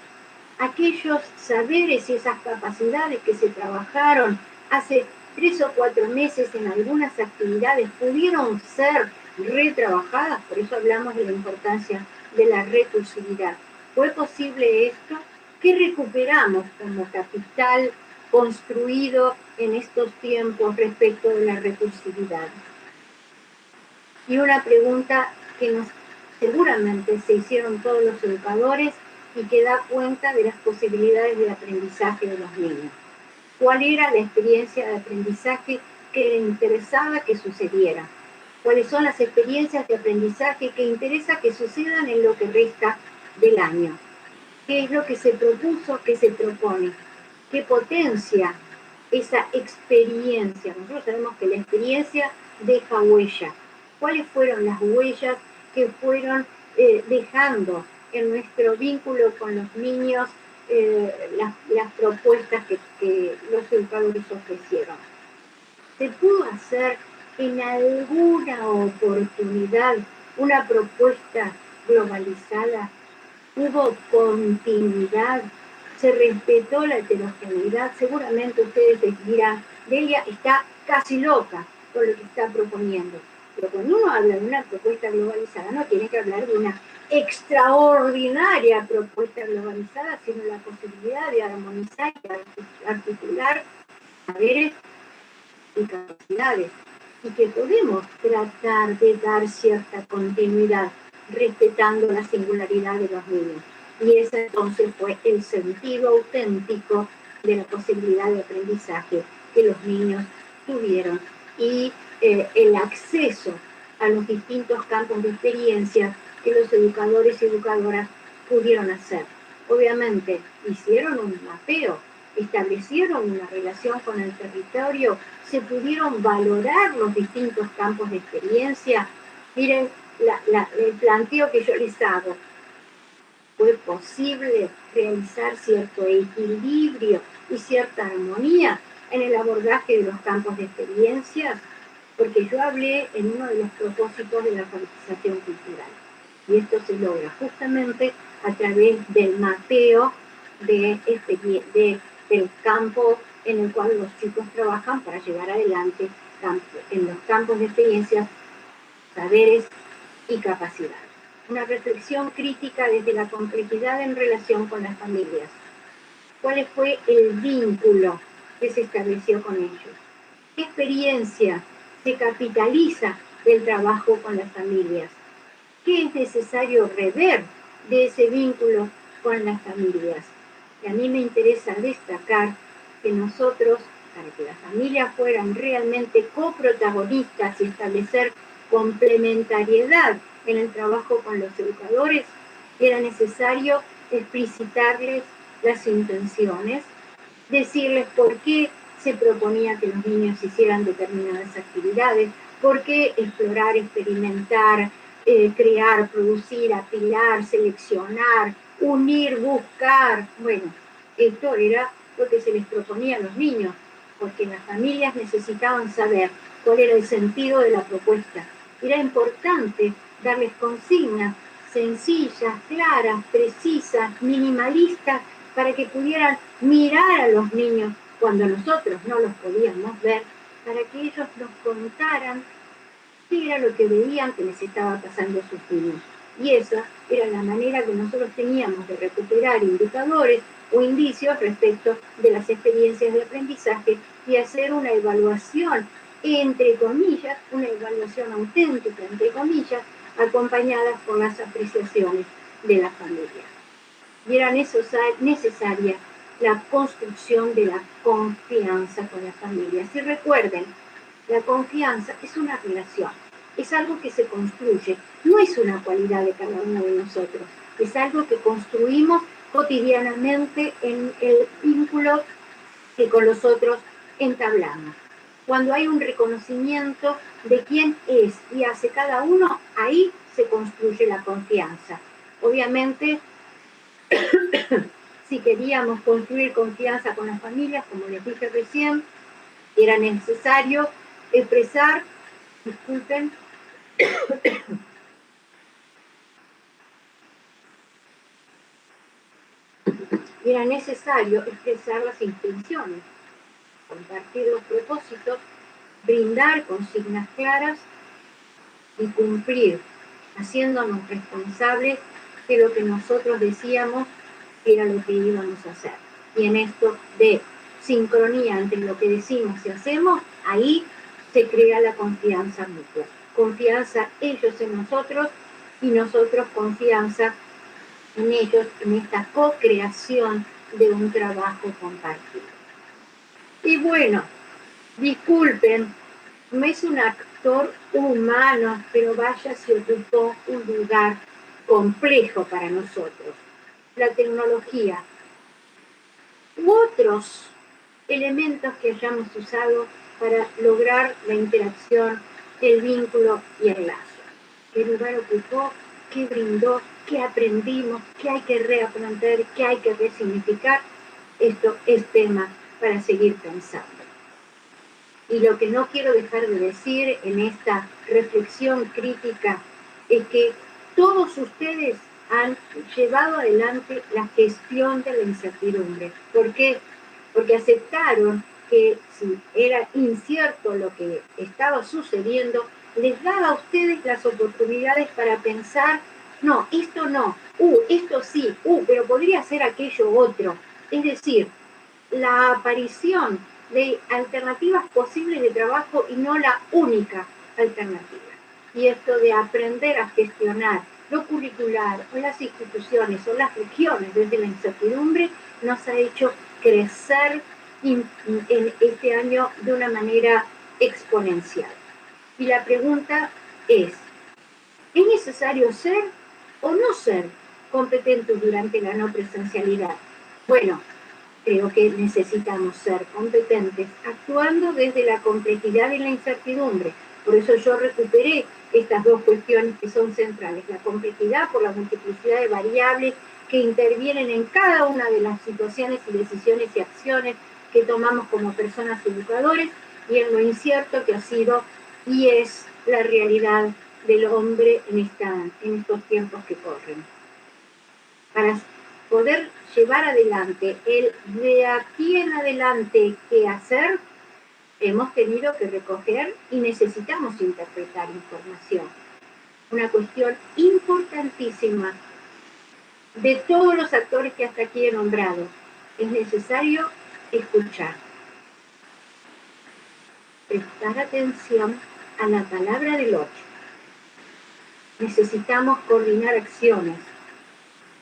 aquellos saberes y esas capacidades que se trabajaron hace 3 o 4 meses en algunas actividades pudieron ser retrabajadas, por eso hablamos de la importancia de la recursividad. ¿Fue posible esto? ¿Qué recuperamos como capital construido en estos tiempos respecto de la recursividad? Y una pregunta que seguramente se hicieron todos los educadores y que da cuenta de las posibilidades de aprendizaje de los niños. ¿Cuál era la experiencia de aprendizaje que le interesaba que sucediera? ¿Cuáles son las experiencias de aprendizaje que interesa que sucedan en lo que resta del año? ¿Qué es lo que se propuso, qué se propone? ¿Qué potencia esa experiencia? Nosotros sabemos que la experiencia deja huella. ¿Cuáles fueron las huellas que fueron dejando en nuestro vínculo con los niños las propuestas que los educadores ofrecieron? ¿Se pudo hacer en alguna oportunidad una propuesta globalizada? ¿Hubo continuidad? ¿Se respetó la heterogeneidad? Seguramente ustedes dirán, Delia está casi loca con lo que está proponiendo. Pero cuando uno habla de una propuesta globalizada, no tiene que hablar de una extraordinaria propuesta globalizada, sino la posibilidad de armonizar y articular saberes y capacidades, y que podemos tratar de dar cierta continuidad respetando la singularidad de los niños. Y ese entonces fue el sentido auténtico de la posibilidad de aprendizaje que los niños tuvieron y el acceso a los distintos campos de experiencia que los educadores y educadoras pudieron hacer. Obviamente hicieron un mapeo, establecieron una relación con el territorio, se pudieron valorar los distintos campos de experiencia. Miren, el planteo que yo les hago, ¿fue posible realizar cierto equilibrio y cierta armonía en el abordaje de los campos de experiencias? Porque yo hablé en uno de los propósitos de la alfabetización cultural. Y esto se logra justamente a través del mapeo del campo en el cual los chicos trabajan para llevar adelante en los campos de experiencias, saberes y capacidades. Una reflexión crítica desde la complejidad en relación con las familias. ¿Cuál fue el vínculo que se estableció con ellos? ¿Qué experiencia se capitaliza del trabajo con las familias? ¿Qué es necesario rever de ese vínculo con las familias? Y a mí me interesa destacar que nosotros, para que las familias fueran realmente coprotagonistas y establecer complementariedad en el trabajo con los educadores, era necesario explicitarles las intenciones, decirles por qué se proponía que los niños hicieran determinadas actividades, por qué explorar, experimentar, crear, producir, apilar, seleccionar, unir, buscar. Bueno, esto era lo que se les proponía a los niños, porque las familias necesitaban saber cuál era el sentido de la propuesta. Era importante darles consignas sencillas, claras, precisas, minimalistas, para que pudieran mirar a los niños cuando nosotros no los podíamos ver, para que ellos nos contaran qué era lo que veían que les estaba pasando a sus niños. Y esa era la manera que nosotros teníamos de recuperar indicadores o indicios respecto de las experiencias de aprendizaje y hacer una evaluación, entre comillas, una evaluación auténtica, entre comillas, acompañadas por las apreciaciones de la familia. Y era necesaria la construcción de la confianza con las familias. Y recuerden, la confianza es una relación, es algo que se construye, no es una cualidad de cada uno de nosotros, es algo que construimos cotidianamente en el vínculo que con los otros entablamos. Cuando hay un reconocimiento de quién es y hace cada uno, ahí se construye la confianza. Obviamente, si queríamos construir confianza con las familias, como les dije recién, era necesario expresar, disculpen, era necesario expresar las intenciones. compartir los propósitos, brindar consignas claras y cumplir, haciéndonos responsables de lo que nosotros decíamos que era lo que íbamos a hacer. Y en esto de sincronía entre lo que decimos y hacemos, ahí se crea la confianza mutua. Confianza ellos en nosotros y nosotros confianza en ellos, en esta co-creación de un trabajo compartido. Y bueno, disculpen, no es un actor humano, pero vaya si ocupó un lugar complejo para nosotros. La tecnología u otros elementos que hayamos usado para lograr la interacción, el vínculo y el lazo. ¿Qué lugar ocupó? ¿Qué brindó? ¿Qué aprendimos? ¿Qué hay que reaprender? ¿Qué hay que resignificar? Esto es tema para seguir pensando. Y lo que no quiero dejar de decir en esta reflexión crítica es que todos ustedes han llevado adelante la gestión de la incertidumbre. ¿Por qué? Porque aceptaron que si era incierto lo que estaba sucediendo, les daba a ustedes las oportunidades para pensar, no, esto no, esto sí, pero podría ser aquello otro. Es decir, la aparición de alternativas posibles de trabajo y no la única alternativa. Y esto de aprender a gestionar lo curricular o las instituciones o las regiones desde la incertidumbre nos ha hecho crecer en este año de una manera exponencial. Y la pregunta es necesario ser o no ser competentes durante la no presencialidad? Bueno, creo que necesitamos ser competentes, actuando desde la complejidad y la incertidumbre. Por eso yo recuperé estas dos cuestiones que son centrales. La complejidad por la multiplicidad de variables que intervienen en cada una de las situaciones y decisiones y acciones que tomamos como personas educadores, y en lo incierto que ha sido y es la realidad del hombre en estos tiempos que corren. Para poder llevar adelante el de aquí en adelante qué hacer, hemos tenido que recoger y necesitamos interpretar información. Una cuestión importantísima de todos los actores que hasta aquí he nombrado. Es necesario escuchar. Prestar atención a la palabra del otro. Necesitamos coordinar acciones.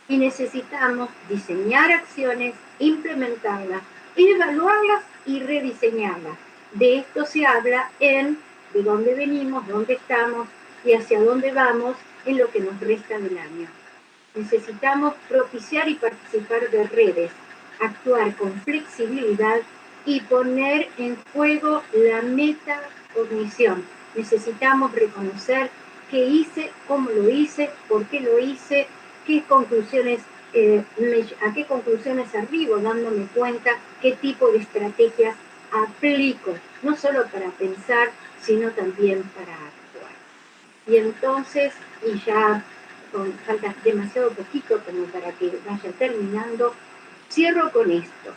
Y necesitamos diseñar acciones, implementarlas, evaluarlas y rediseñarlas. De esto se habla en de dónde venimos, dónde estamos y hacia dónde vamos en lo que nos resta del año. Necesitamos propiciar y participar de redes, actuar con flexibilidad y poner en juego la metacognición. Necesitamos reconocer qué hice, cómo lo hice, por qué lo hice, a qué conclusiones arribo dándome cuenta, qué tipo de estrategias aplico, no solo para pensar, sino también para actuar. Y entonces, y ya falta demasiado poquito como para que vaya terminando, cierro con esto.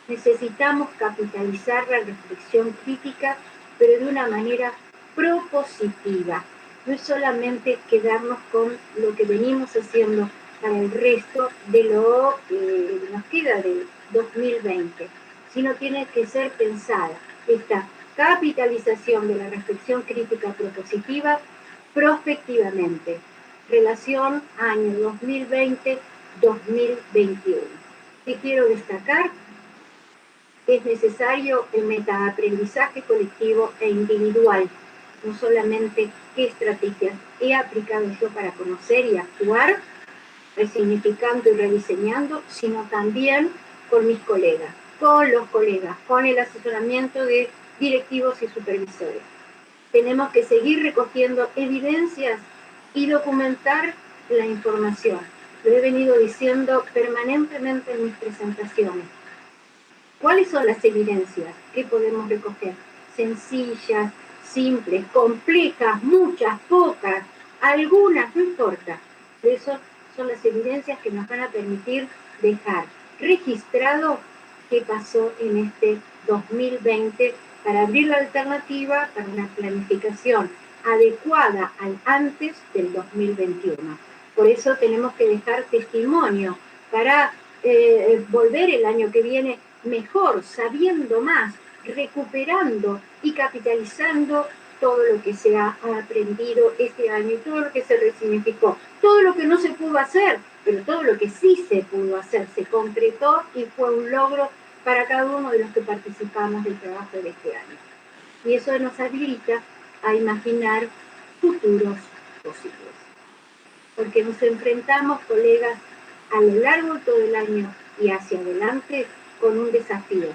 Necesitamos capitalizar la reflexión crítica, pero de una manera propositiva. No es solamente quedarnos con lo que venimos haciendo para el resto de lo que nos queda de 2020, sino tiene que ser pensada esta capitalización de la reflexión crítica propositiva prospectivamente. Relación año 2020-2021. ¿Qué quiero destacar? Es necesario el metaaprendizaje colectivo e individual, no solamente qué estrategias he aplicado yo para conocer y actuar, resignificando y rediseñando, sino también con mis colegas, con los colegas, con el asesoramiento de directivos y supervisores. Tenemos que seguir recogiendo evidencias y documentar la información. Lo he venido diciendo permanentemente en mis presentaciones. ¿Cuáles son las evidencias que podemos recoger? Sencillas, simples, complejas, muchas, pocas, algunas, no importa. Eso son las evidencias que nos van a permitir dejar registrado qué pasó en este 2020 para abrir la alternativa para una planificación adecuada al antes del 2021. Por eso tenemos que dejar testimonio para volver el año que viene mejor, sabiendo más, recuperando y capitalizando todo lo que se ha aprendido este año y todo lo que se resignificó, todo lo que no se pudo hacer, pero todo lo que sí se pudo hacer se concretó y fue un logro para cada uno de los que participamos del trabajo de este año. Y eso nos habilita a imaginar futuros posibles. Porque nos enfrentamos, colegas, a lo largo de todo el año y hacia adelante con un desafío.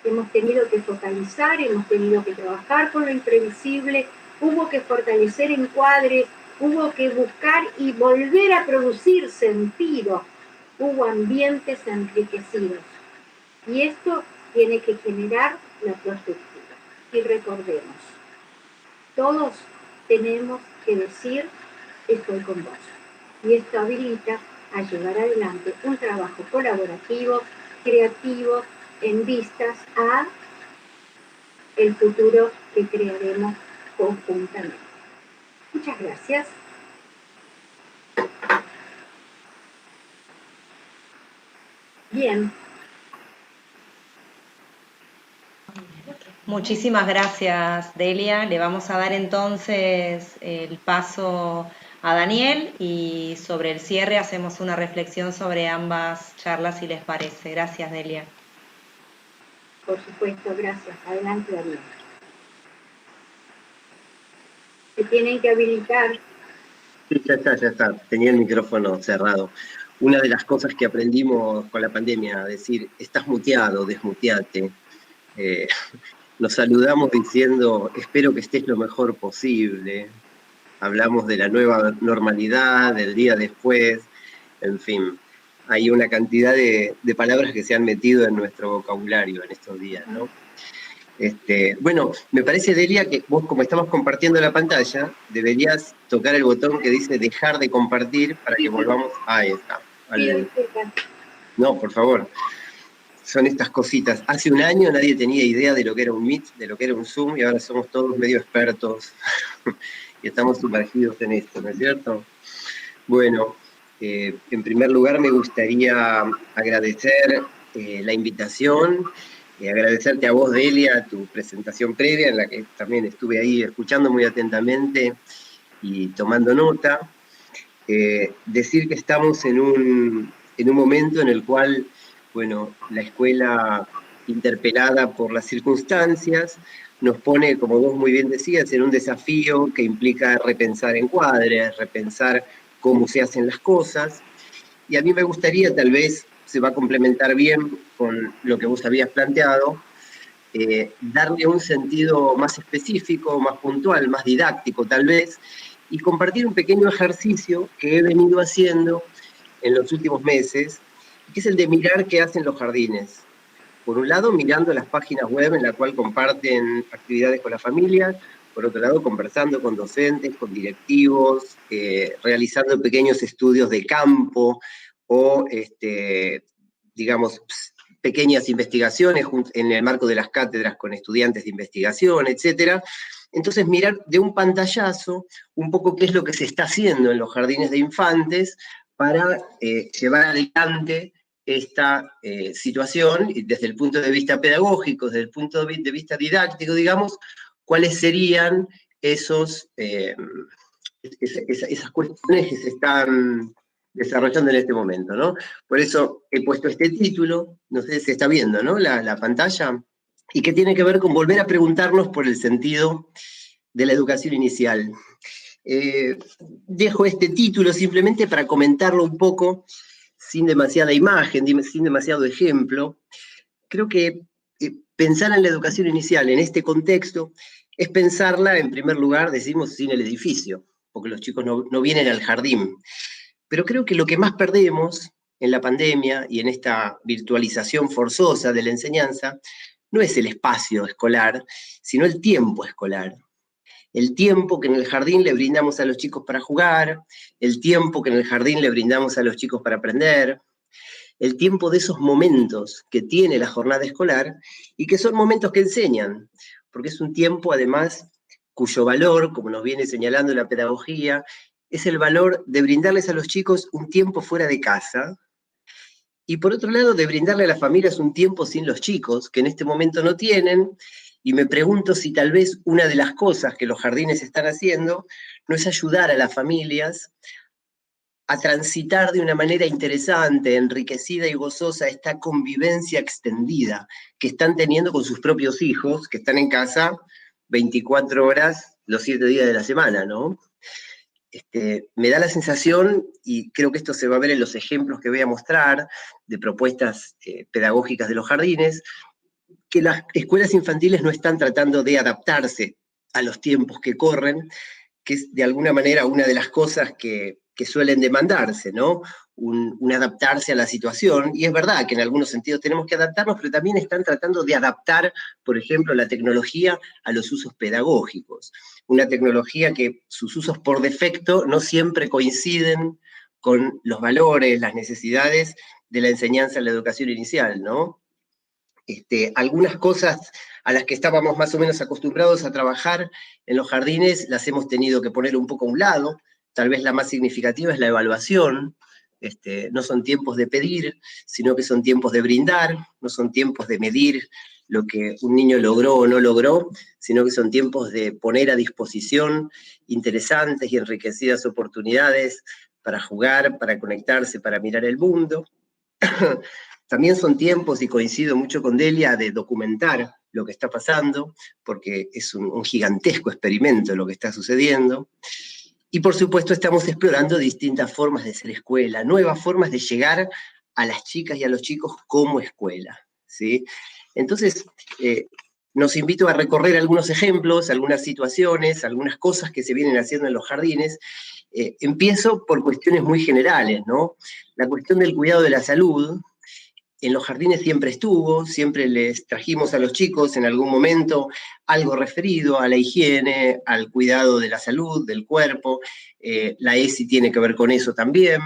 Hemos tenido que focalizar, hemos tenido que trabajar con lo imprevisible, hubo que fortalecer encuadres, hubo que buscar y volver a producir sentido, hubo ambientes enriquecidos. Y esto tiene que generar la perspectiva. Y recordemos, todos tenemos que decir, estoy con vos. Y esto habilita a llevar adelante un trabajo colaborativo, creativo, en vistas a el futuro que crearemos conjuntamente. Muchas gracias. Bien. Muchísimas gracias, Delia. Le vamos a dar entonces el paso a Daniel y sobre el cierre hacemos una reflexión sobre ambas charlas, si les parece. Gracias, Delia. Por supuesto, gracias. Adelante, Daniel. Se tienen que habilitar. Sí, ya está. Tenía el micrófono cerrado. Una de las cosas que aprendimos con la pandemia, decir, estás muteado, desmuteate. Nos saludamos diciendo, espero que estés lo mejor posible. Hablamos de la nueva normalidad, del día después, en fin. Hay una cantidad de palabras que se han metido en nuestro vocabulario en estos días, ¿no? Bueno, me parece, Delia, que vos, como estamos compartiendo la pantalla, deberías tocar el botón que dice dejar de compartir para que volvamos. Ahí está. No, por favor. Son estas cositas. Hace un año nadie tenía idea de lo que era un Meet, de lo que era un Zoom, y ahora somos todos medio expertos y estamos sumergidos en esto, ¿no es cierto? Bueno, en primer lugar me gustaría agradecer la invitación, agradecerte a vos, Delia, tu presentación previa, en la que también estuve ahí escuchando muy atentamente y tomando nota. Decir que estamos en un momento en el cual, bueno, la escuela, interpelada por las circunstancias, nos pone, como vos muy bien decías, en un desafío que implica repensar encuadres, repensar cómo se hacen las cosas. Y a mí me gustaría, tal vez se va a complementar bien con lo que vos habías planteado, darle un sentido más específico, más puntual, más didáctico tal vez, y compartir un pequeño ejercicio que he venido haciendo en los últimos meses, que es el de mirar qué hacen los jardines. Por un lado, mirando las páginas web en las cuales comparten actividades con las familias, por otro lado, conversando con docentes, con directivos, realizando pequeños estudios de campo o, digamos, pequeñas investigaciones en el marco de las cátedras con estudiantes de investigación, etc. Entonces, mirar de un pantallazo un poco qué es lo que se está haciendo en los jardines de infantes para llevar adelante esta situación, y desde el punto de vista pedagógico, desde el punto de vista didáctico, digamos, cuáles serían esas cuestiones que se están desarrollando en este momento, ¿no? Por eso he puesto este título, no sé si se está viendo, ¿no? La pantalla, y que tiene que ver con volver a preguntarnos por el sentido de la educación inicial. Dejo este título simplemente para comentarlo un poco, sin demasiada imagen, sin demasiado ejemplo. Creo que pensar en la educación inicial en este contexto es pensarla, en primer lugar, decimos, sin el edificio, porque los chicos no vienen al jardín. Pero creo que lo que más perdemos en la pandemia y en esta virtualización forzosa de la enseñanza no es el espacio escolar, sino el tiempo escolar. El tiempo que en el jardín le brindamos a los chicos para jugar, el tiempo que en el jardín le brindamos a los chicos para aprender. el tiempo de esos momentos que tiene la jornada escolar y que son momentos que enseñan, porque es un tiempo además cuyo valor, como nos viene señalando la pedagogía, es el valor de brindarles a los chicos un tiempo fuera de casa, y por otro lado de brindarle a las familias un tiempo sin los chicos, que en este momento no tienen, y me pregunto si tal vez una de las cosas que los jardines están haciendo no es ayudar a las familias a transitar de una manera interesante, enriquecida y gozosa esta convivencia extendida que están teniendo con sus propios hijos, que están en casa 24 horas los 7 días de la semana, ¿no? Me da la sensación, y creo que esto se va a ver en los ejemplos que voy a mostrar, de propuestas pedagógicas de los jardines, que las escuelas infantiles no están tratando de adaptarse a los tiempos que corren, que es de alguna manera una de las cosas que suelen demandarse, ¿no? Un adaptarse a la situación, y es verdad que en algunos sentidos tenemos que adaptarnos, pero también están tratando de adaptar, por ejemplo, la tecnología a los usos pedagógicos. Una tecnología que sus usos por defecto no siempre coinciden con los valores, las necesidades de la enseñanza en la educación inicial, ¿no? Algunas cosas a las que estábamos más o menos acostumbrados a trabajar en los jardines las hemos tenido que poner un poco a un lado. Tal vez la más significativa es la evaluación. No son tiempos de pedir, sino que son tiempos de brindar, no son tiempos de medir lo que un niño logró o no logró, sino que son tiempos de poner a disposición interesantes y enriquecidas oportunidades para jugar, para conectarse, para mirar el mundo. También son tiempos, y coincido mucho con Delia, de documentar lo que está pasando, porque es un gigantesco experimento lo que está sucediendo. Y por supuesto estamos explorando distintas formas de ser escuela, nuevas formas de llegar a las chicas y a los chicos como escuela, ¿sí? Entonces, nos invito a recorrer algunos ejemplos, algunas situaciones, algunas cosas que se vienen haciendo en los jardines. Empiezo por cuestiones muy generales, ¿no? La cuestión del cuidado de la salud. En los jardines siempre estuvo, siempre les trajimos a los chicos en algún momento algo referido a la higiene, al cuidado de la salud, del cuerpo. La ESI tiene que ver con eso también,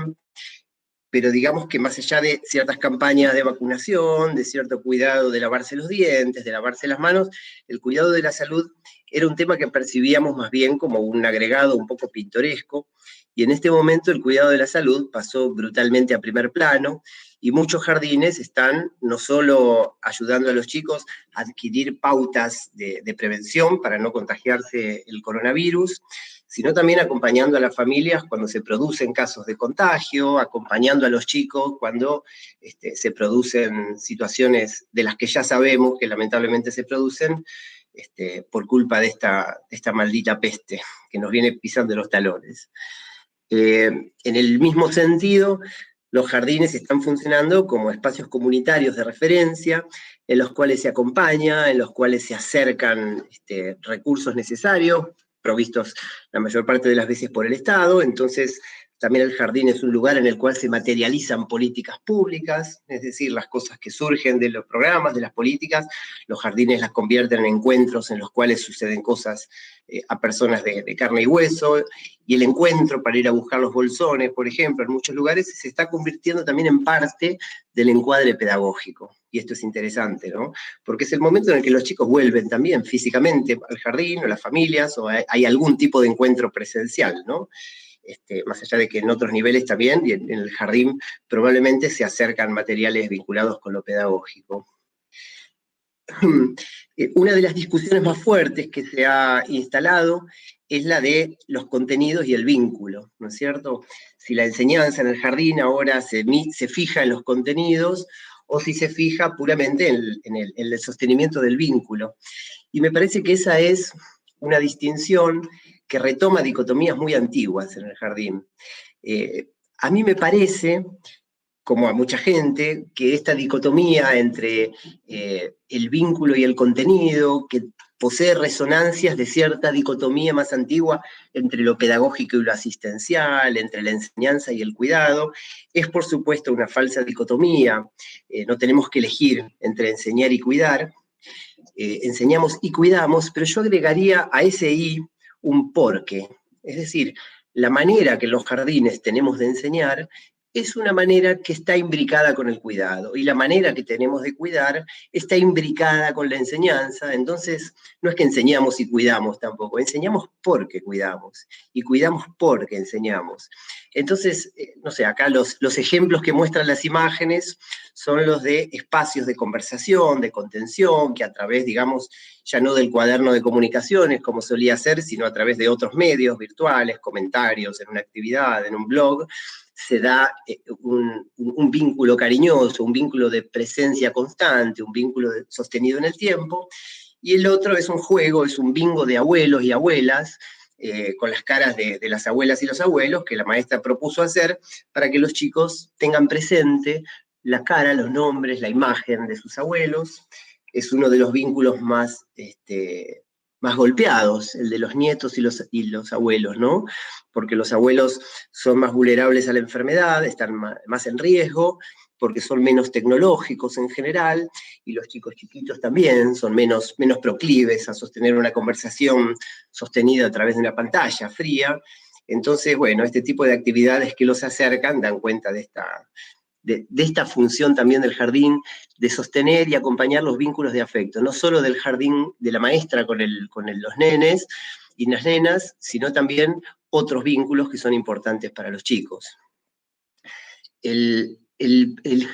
pero digamos que más allá de ciertas campañas de vacunación, de cierto cuidado de lavarse los dientes, de lavarse las manos, el cuidado de la salud era un tema que percibíamos más bien como un agregado un poco pintoresco, y en este momento el cuidado de la salud pasó brutalmente a primer plano, y muchos jardines están no solo ayudando a los chicos a adquirir pautas de prevención para no contagiarse el coronavirus, sino también acompañando a las familias cuando se producen casos de contagio, acompañando a los chicos cuando se producen situaciones de las que ya sabemos que lamentablemente se producen por culpa de esta maldita peste que nos viene pisando los talones. En el mismo sentido, los jardines están funcionando como espacios comunitarios de referencia, en los cuales se acompaña, en los cuales se acercan recursos necesarios, provistos la mayor parte de las veces por el Estado. Entonces también el jardín es un lugar en el cual se materializan políticas públicas, es decir, las cosas que surgen de los programas, de las políticas, los jardines las convierten en encuentros en los cuales suceden cosas a personas de carne y hueso, y el encuentro para ir a buscar los bolsones, por ejemplo, en muchos lugares se está convirtiendo también en parte del encuadre pedagógico. Y esto es interesante, ¿no? Porque es el momento en el que los chicos vuelven también físicamente al jardín, o las familias, o hay algún tipo de encuentro presencial, ¿no? Más allá de que en otros niveles también, y en el jardín probablemente se acercan materiales vinculados con lo pedagógico. Una de las discusiones más fuertes que se ha instalado es la de los contenidos y el vínculo, ¿no es cierto? Si la enseñanza en el jardín ahora se fija en los contenidos, o si se fija puramente en el sostenimiento del vínculo. Y me parece que esa es una distinción que retoma dicotomías muy antiguas en el jardín. A mí me parece, como a mucha gente, que esta dicotomía entre el vínculo y el contenido, que posee resonancias de cierta dicotomía más antigua entre lo pedagógico y lo asistencial, entre la enseñanza y el cuidado, es por supuesto una falsa dicotomía. No tenemos que elegir entre enseñar y cuidar. Enseñamos y cuidamos, pero yo agregaría a ese y un porqué. Es decir, la manera que los jardines tenemos de enseñar es una manera que está imbricada con el cuidado, y la manera que tenemos de cuidar está imbricada con la enseñanza. Entonces no es que enseñamos y cuidamos tampoco, enseñamos porque cuidamos, y cuidamos porque enseñamos. Entonces, no sé, acá los ejemplos que muestran las imágenes son los de espacios de conversación, de contención, que a través, digamos, ya no del cuaderno de comunicaciones, como solía ser, sino a través de otros medios virtuales, comentarios en una actividad, en un blog, se da un vínculo cariñoso, un vínculo de presencia constante, un vínculo sostenido en el tiempo, y el otro es un juego, es un bingo de abuelos y abuelas, con las caras de las abuelas y los abuelos, que la maestra propuso hacer para que los chicos tengan presente la cara, los nombres, la imagen de sus abuelos. Es uno de los vínculos más golpeados, el de los nietos y los abuelos, ¿no? Porque los abuelos son más vulnerables a la enfermedad, están más en riesgo, porque son menos tecnológicos en general, y los chicos chiquitos también son menos proclives a sostener una conversación sostenida a través de una pantalla fría. Entonces, bueno, este tipo de actividades que los acercan dan cuenta de esta función también del jardín, de sostener y acompañar los vínculos de afecto, no solo del jardín de la maestra con los nenes y las nenas, sino también otros vínculos que son importantes para los chicos. El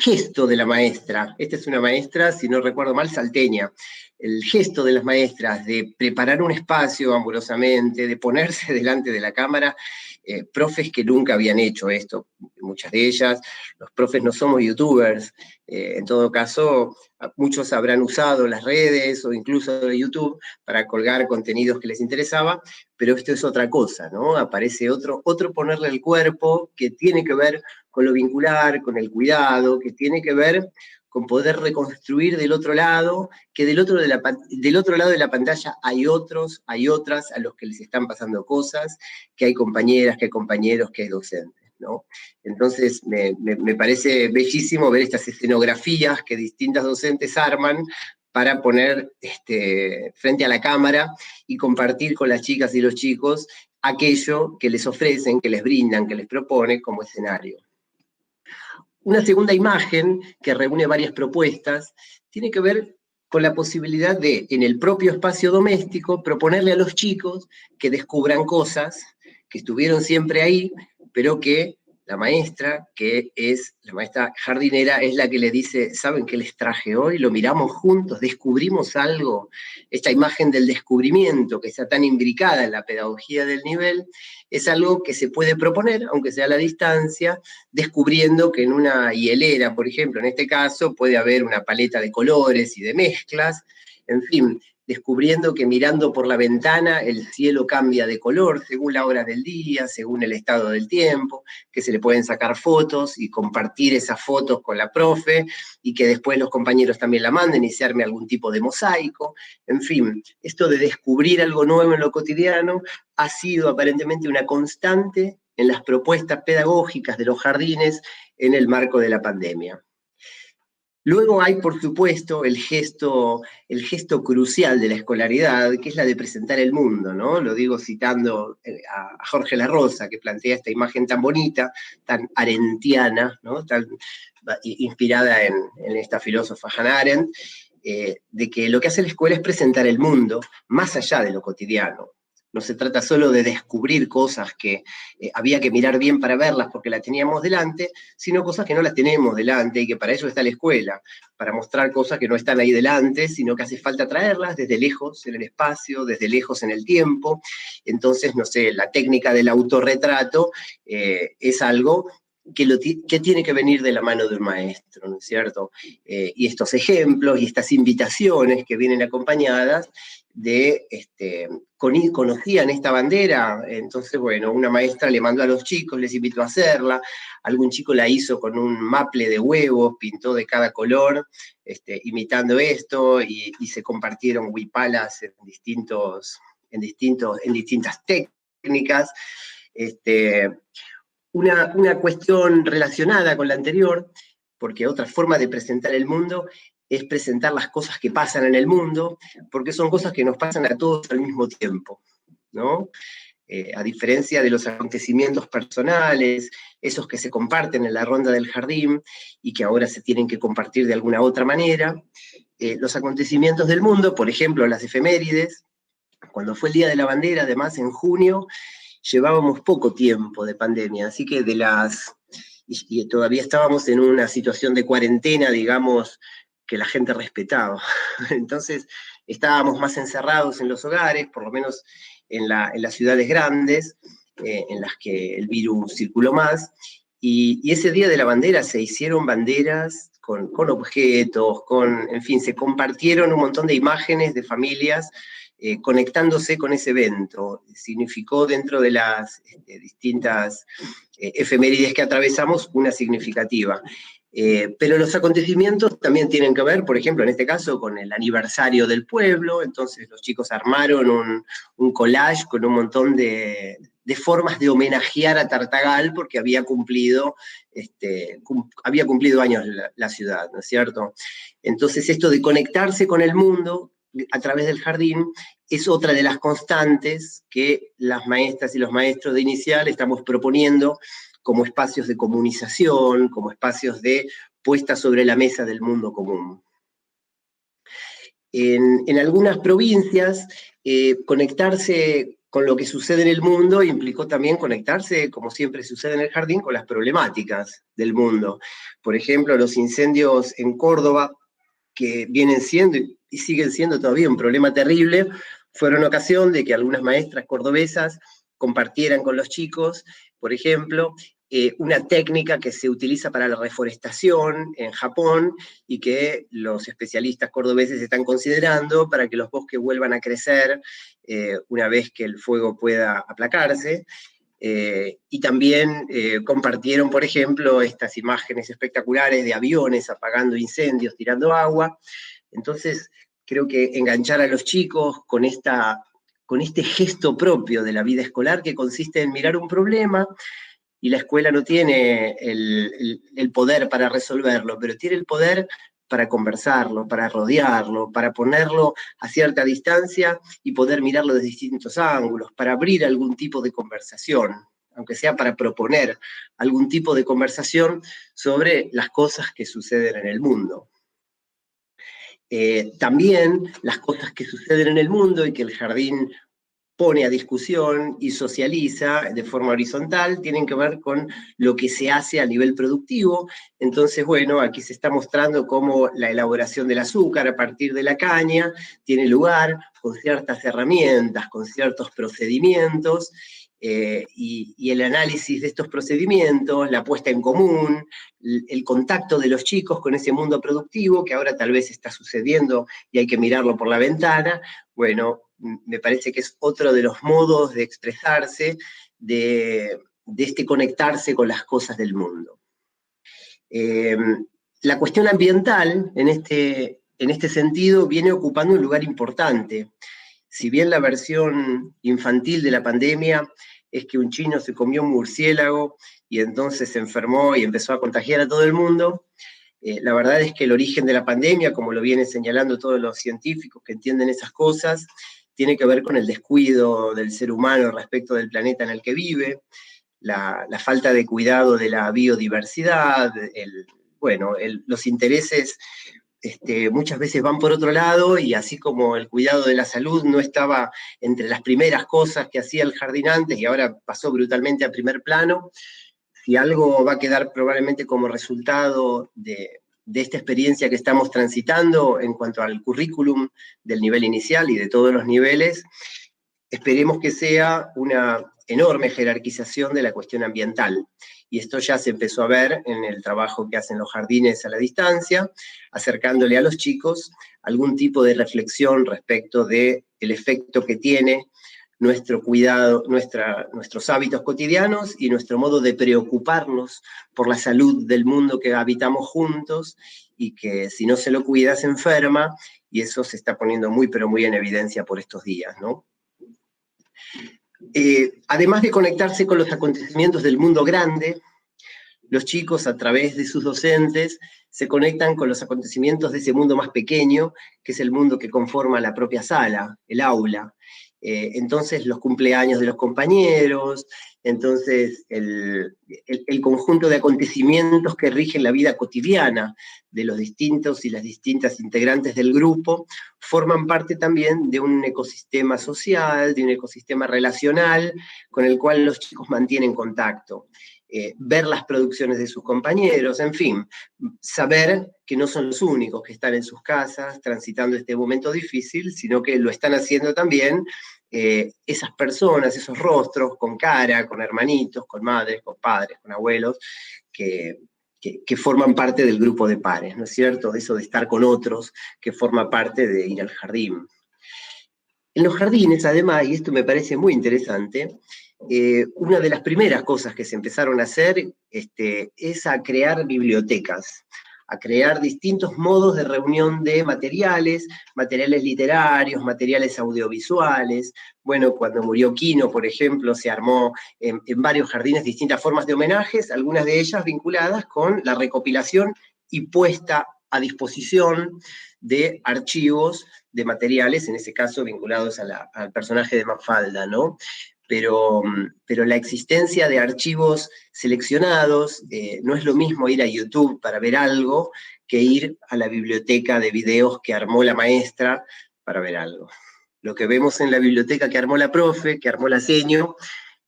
gesto de la maestra, esta es una maestra, si no recuerdo mal, salteña, el gesto de las maestras de preparar un espacio amorosamente, de ponerse delante de la cámara, profes que nunca habían hecho esto, muchas de ellas, los profes no somos youtubers, en todo caso, muchos habrán usado las redes o incluso YouTube para colgar contenidos que les interesaba, pero esto es otra cosa, ¿no? Aparece otro ponerle el cuerpo que tiene que ver con lo vincular, con el cuidado, que tiene que ver con poder reconstruir del otro lado, que del otro lado de la pantalla hay otros, hay otras a los que les están pasando cosas, que hay compañeras, que hay compañeros, que hay docentes, ¿no? Entonces me parece bellísimo ver estas escenografías que distintas docentes arman para poner frente a la cámara y compartir con las chicas y los chicos aquello que les ofrecen, que les brindan, que les proponen como escenario. Una segunda imagen que reúne varias propuestas tiene que ver con la posibilidad de, en el propio espacio doméstico, proponerle a los chicos que descubran cosas que estuvieron siempre ahí, pero que la maestra, que es la maestra jardinera, es la que le dice, ¿saben qué les traje hoy? Lo miramos juntos, descubrimos algo. Esta imagen del descubrimiento, que está tan imbricada en la pedagogía del nivel, es algo que se puede proponer, aunque sea a la distancia, descubriendo que en una hielera, por ejemplo, en este caso, puede haber una paleta de colores y de mezclas, en fin, descubriendo que mirando por la ventana el cielo cambia de color según la hora del día, según el estado del tiempo, que se le pueden sacar fotos y compartir esas fotos con la profe, y que después los compañeros también la manden y se arme algún tipo de mosaico. En fin, esto de descubrir algo nuevo en lo cotidiano ha sido aparentemente una constante en las propuestas pedagógicas de los jardines en el marco de la pandemia. Luego hay, por supuesto, el gesto crucial de la escolaridad, que es la de presentar el mundo, ¿no? Lo digo citando a Jorge La Rosa, que plantea esta imagen tan bonita, tan arendtiana, ¿no? Tan inspirada en esta filósofa Hannah Arendt, de que lo que hace la escuela es presentar el mundo más allá de lo cotidiano. No se trata solo de descubrir cosas que había que mirar bien para verlas porque las teníamos delante, sino cosas que no las tenemos delante y que para ello está la escuela, para mostrar cosas que no están ahí delante, sino que hace falta traerlas desde lejos en el espacio, desde lejos en el tiempo. Entonces, no sé, la técnica del autorretrato es algo que tiene que venir de la mano de un maestro, ¿no es cierto? Y estos ejemplos y estas invitaciones que vienen acompañadas de, conocían esta bandera, entonces, bueno, una maestra le mandó a los chicos, les invitó a hacerla, algún chico la hizo con un maple de huevos, pintó de cada color, imitando esto, y se compartieron huipalas en distintas técnicas. Una cuestión relacionada con la anterior, porque otra forma de presentar el mundo es presentar las cosas que pasan en el mundo, porque son cosas que nos pasan a todos al mismo tiempo, ¿no? A diferencia de los acontecimientos personales, esos que se comparten en la ronda del jardín y que ahora se tienen que compartir de alguna otra manera, los acontecimientos del mundo, por ejemplo, las efemérides, cuando fue el Día de la Bandera, además en junio, llevábamos poco tiempo de pandemia, así que y todavía estábamos en una situación de cuarentena, digamos, que la gente respetaba. Entonces, estábamos más encerrados en los hogares, por lo menos en las ciudades grandes, en las que el virus circuló más, y ese Día de la Bandera se hicieron banderas con objetos, en fin, se compartieron un montón de imágenes de familias conectándose con ese evento. Significó dentro de las distintas efemérides que atravesamos una significativa. Pero los acontecimientos también tienen que ver, por ejemplo, en este caso, con el aniversario del pueblo. Entonces los chicos armaron un collage con un montón de formas de homenajear a Tartagal porque había cumplido años la ciudad, ¿no es cierto? Entonces esto de conectarse con el mundo a través del jardín es otra de las constantes que las maestras y los maestros de inicial estamos proponiendo como espacios de comunicación, como espacios de puesta sobre la mesa del mundo común. En algunas provincias, conectarse con lo que sucede en el mundo implicó también conectarse, como siempre sucede en el jardín, con las problemáticas del mundo. Por ejemplo, los incendios en Córdoba, que vienen siendo y siguen siendo todavía un problema terrible, fueron ocasión de que algunas maestras cordobesas compartieran con los chicos, por ejemplo, una técnica que se utiliza para la reforestación en Japón y que los especialistas cordobeses están considerando para que los bosques vuelvan a crecer una vez que el fuego pueda aplacarse. Y también compartieron, por ejemplo, estas imágenes espectaculares de aviones apagando incendios, tirando agua. Entonces, creo que enganchar a los chicos con este gesto propio de la vida escolar que consiste en mirar un problema, y la escuela no tiene el poder para resolverlo, pero tiene el poder para conversarlo, para rodearlo, para ponerlo a cierta distancia y poder mirarlo desde distintos ángulos, para abrir algún tipo de conversación, aunque sea para proponer algún tipo de conversación sobre las cosas que suceden en el mundo. También las cosas que suceden en el mundo y que el jardín pone a discusión y socializa de forma horizontal, tienen que ver con lo que se hace a nivel productivo. Entonces, bueno, aquí se está mostrando cómo la elaboración del azúcar a partir de la caña tiene lugar con ciertas herramientas, con ciertos procedimientos, y el análisis de estos procedimientos, la puesta en común, el contacto de los chicos con ese mundo productivo que ahora tal vez está sucediendo y hay que mirarlo por la ventana. Bueno, me parece que es otro de los modos de expresarse, de este conectarse con las cosas del mundo. La cuestión ambiental, en este sentido, viene ocupando un lugar importante. Si bien la versión infantil de la pandemia es que un chino se comió un murciélago y entonces se enfermó y empezó a contagiar a todo el mundo, la verdad es que el origen de la pandemia, como lo vienen señalando todos los científicos que entienden esas cosas, tiene que ver con el descuido del ser humano respecto del planeta en el que vive, la falta de cuidado de la biodiversidad, los intereses muchas veces van por otro lado, y así como el cuidado de la salud no estaba entre las primeras cosas que hacía el jardín antes y ahora pasó brutalmente a primer plano, si algo va a quedar probablemente como resultado de esta experiencia que estamos transitando en cuanto al currículum del nivel inicial y de todos los niveles, esperemos que sea una enorme jerarquización de la cuestión ambiental. Y esto ya se empezó a ver en el trabajo que hacen los jardines a la distancia, acercándole a los chicos algún tipo de reflexión respecto del efecto que tiene nuestro cuidado, nuestros hábitos cotidianos y nuestro modo de preocuparnos por la salud del mundo que habitamos juntos, y que si no se lo cuida se enferma, y eso se está poniendo muy, pero muy en evidencia por estos días, ¿no? Además de conectarse con los acontecimientos del mundo grande, los chicos a través de sus docentes se conectan con los acontecimientos de ese mundo más pequeño, que es el mundo que conforma la propia sala, el aula. Entonces los cumpleaños de los compañeros, entonces el conjunto de acontecimientos que rigen la vida cotidiana de los distintos y las distintas integrantes del grupo, forman parte también de un ecosistema social, de un ecosistema relacional, con el cual los chicos mantienen contacto. Ver las producciones de sus compañeros, en fin, saber que no son los únicos que están en sus casas transitando este momento difícil, sino que lo están haciendo también esas personas, esos rostros con cara, con hermanitos, con madres, con padres, con abuelos, que forman parte del grupo de pares, ¿no es cierto? Eso de estar con otros, que forma parte de ir al jardín. En los jardines, además, y esto me parece muy interesante, una de las primeras cosas que se empezaron a hacer es a crear bibliotecas, a crear distintos modos de reunión de materiales literarios, materiales audiovisuales. Bueno, cuando murió Quino, por ejemplo, se armó en varios jardines distintas formas de homenajes, algunas de ellas vinculadas con la recopilación y puesta a disposición de archivos de materiales, en ese caso vinculados al personaje de Mafalda, ¿no? Pero la existencia de archivos seleccionados no es lo mismo ir a YouTube para ver algo que ir a la biblioteca de videos que armó la maestra para ver algo. Lo que vemos en la biblioteca que armó la profe, que armó la seño,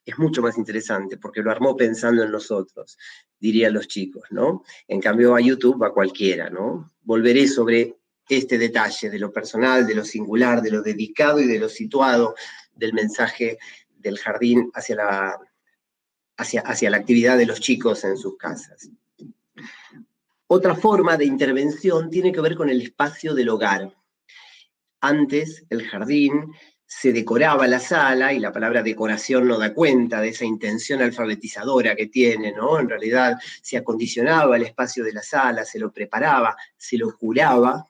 es mucho más interesante, porque lo armó pensando en nosotros, dirían los chicos, ¿no? En cambio a YouTube va cualquiera, ¿no? Volveré sobre este detalle de lo personal, de lo singular, de lo dedicado y de lo situado del mensaje del jardín hacia la actividad de los chicos en sus casas. Otra forma de intervención tiene que ver con el espacio del hogar. Antes, el jardín se decoraba la sala, y la palabra decoración no da cuenta de esa intención alfabetizadora que tiene, ¿no? En realidad se acondicionaba el espacio de la sala, se lo preparaba, se lo curaba,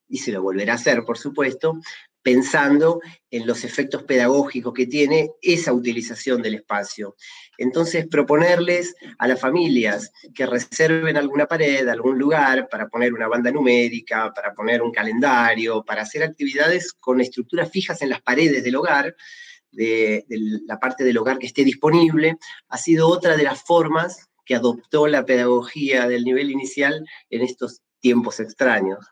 y se lo volverá a hacer, por supuesto, pensando en los efectos pedagógicos que tiene esa utilización del espacio. Entonces, proponerles a las familias que reserven alguna pared, algún lugar, para poner una banda numérica, para poner un calendario, para hacer actividades con estructuras fijas en las paredes del hogar, de la parte del hogar que esté disponible, ha sido otra de las formas que adoptó la pedagogía del nivel inicial en estos tiempos extraños.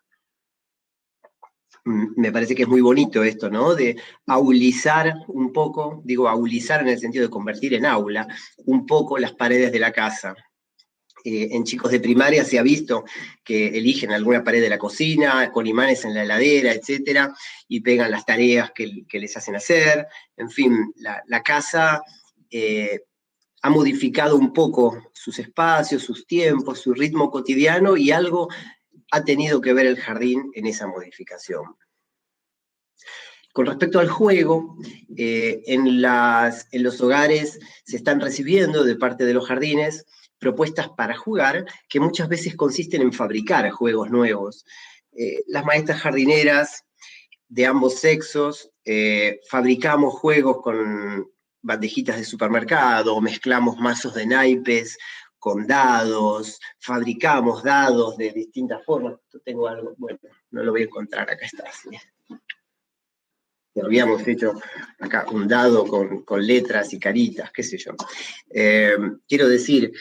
Me parece que es muy bonito esto, ¿no? De aulizar un poco, digo aulizar en el sentido de convertir en aula, un poco las paredes de la casa. En chicos de primaria se ha visto que eligen alguna pared de la cocina, con imanes en la heladera, etcétera, y pegan las tareas que les hacen hacer. En fin, la casa ha modificado un poco sus espacios, sus tiempos, su ritmo cotidiano, y algo ha tenido que ver el jardín en esa modificación. Con respecto al juego, en los hogares se están recibiendo de parte de los jardines propuestas para jugar que muchas veces consisten en fabricar juegos nuevos. Las maestras jardineras de ambos sexos fabricamos juegos con bandejitas de supermercado, mezclamos mazos de naipes con dados, fabricamos dados de distintas formas. Yo tengo algo, bueno, no lo voy a encontrar, acá está. ¿Sí? Habíamos hecho acá un dado con letras y caritas, qué sé yo. Quiero decir,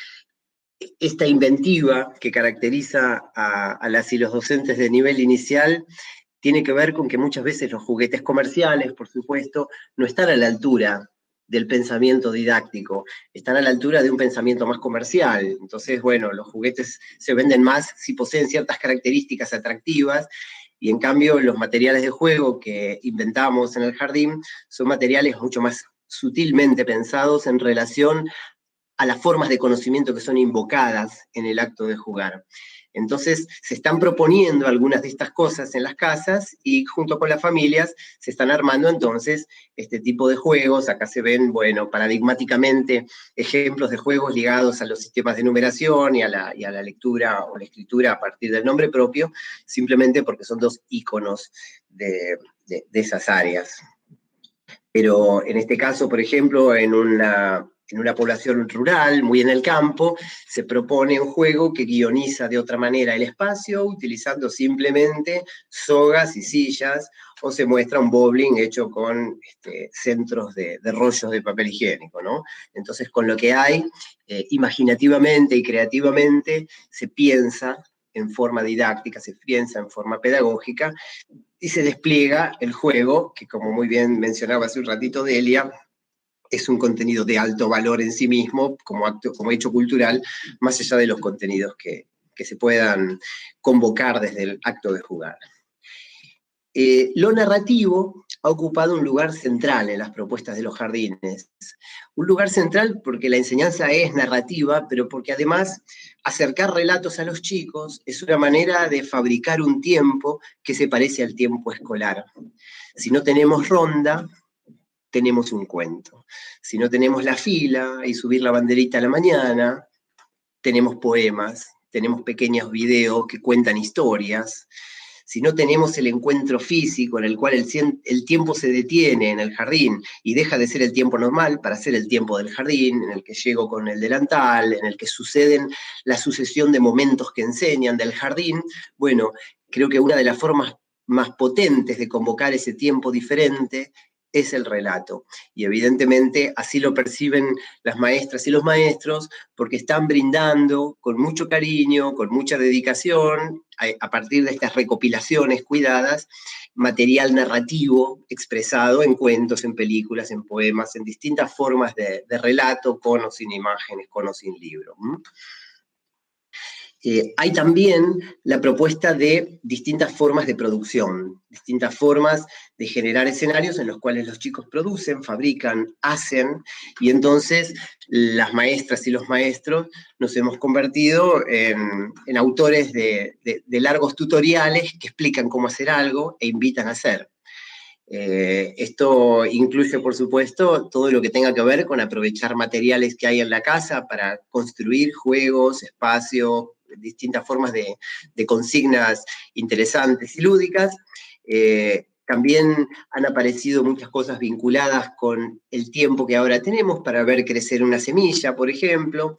esta inventiva que caracteriza a las y los docentes de nivel inicial tiene que ver con que muchas veces los juguetes comerciales, por supuesto, no están a la altura del pensamiento didáctico, están a la altura de un pensamiento más comercial. Entonces, bueno, los juguetes se venden más si poseen ciertas características atractivas, y en cambio los materiales de juego que inventamos en el jardín son materiales mucho más sutilmente pensados en relación a las formas de conocimiento que son invocadas en el acto de jugar. Entonces, se están proponiendo algunas de estas cosas en las casas, y junto con las familias se están armando entonces este tipo de juegos. Acá se ven, bueno, paradigmáticamente ejemplos de juegos ligados a los sistemas de numeración y a la lectura o la escritura a partir del nombre propio, simplemente porque son dos íconos de esas áreas. Pero en este caso, por ejemplo, en en una población rural, muy en el campo, se propone un juego que guioniza de otra manera el espacio, utilizando simplemente sogas y sillas, o se muestra un bowling hecho con centros de rollos de papel higiénico, ¿no? Entonces, con lo que hay, imaginativamente y creativamente, se piensa en forma didáctica, se piensa en forma pedagógica, y se despliega el juego, que como muy bien mencionaba hace un ratito Delia, es un contenido de alto valor en sí mismo, como hecho cultural, más allá de los contenidos que se puedan convocar desde el acto de jugar. Lo narrativo ha ocupado un lugar central en las propuestas de los jardines. Un lugar central porque la enseñanza es narrativa, pero porque además acercar relatos a los chicos es una manera de fabricar un tiempo que se parece al tiempo escolar. Si no tenemos ronda, tenemos un cuento. Si no tenemos la fila y subir la banderita a la mañana, tenemos poemas, tenemos pequeños videos que cuentan historias. Si no tenemos el encuentro físico en el cual el tiempo se detiene en el jardín y deja de ser el tiempo normal para ser el tiempo del jardín, en el que llego con el delantal, en el que suceden la sucesión de momentos que enseñan del jardín, bueno, creo que una de las formas más potentes de convocar ese tiempo diferente es el relato. Y evidentemente así lo perciben las maestras y los maestros, porque están brindando con mucho cariño, con mucha dedicación, a partir de estas recopilaciones cuidadas, material narrativo expresado en cuentos, en películas, en poemas, en distintas formas de relato, con o sin imágenes, con o sin libro. Hay también la propuesta de distintas formas de producción, distintas formas de generar escenarios en los cuales los chicos producen, fabrican, hacen, y entonces las maestras y los maestros nos hemos convertido en autores de largos tutoriales que explican cómo hacer algo e invitan a hacer. Esto incluye, por supuesto, todo lo que tenga que ver con aprovechar materiales que hay en la casa para construir juegos, espacios, distintas formas de consignas interesantes y lúdicas. También han aparecido muchas cosas vinculadas con el tiempo que ahora tenemos para ver crecer una semilla, por ejemplo,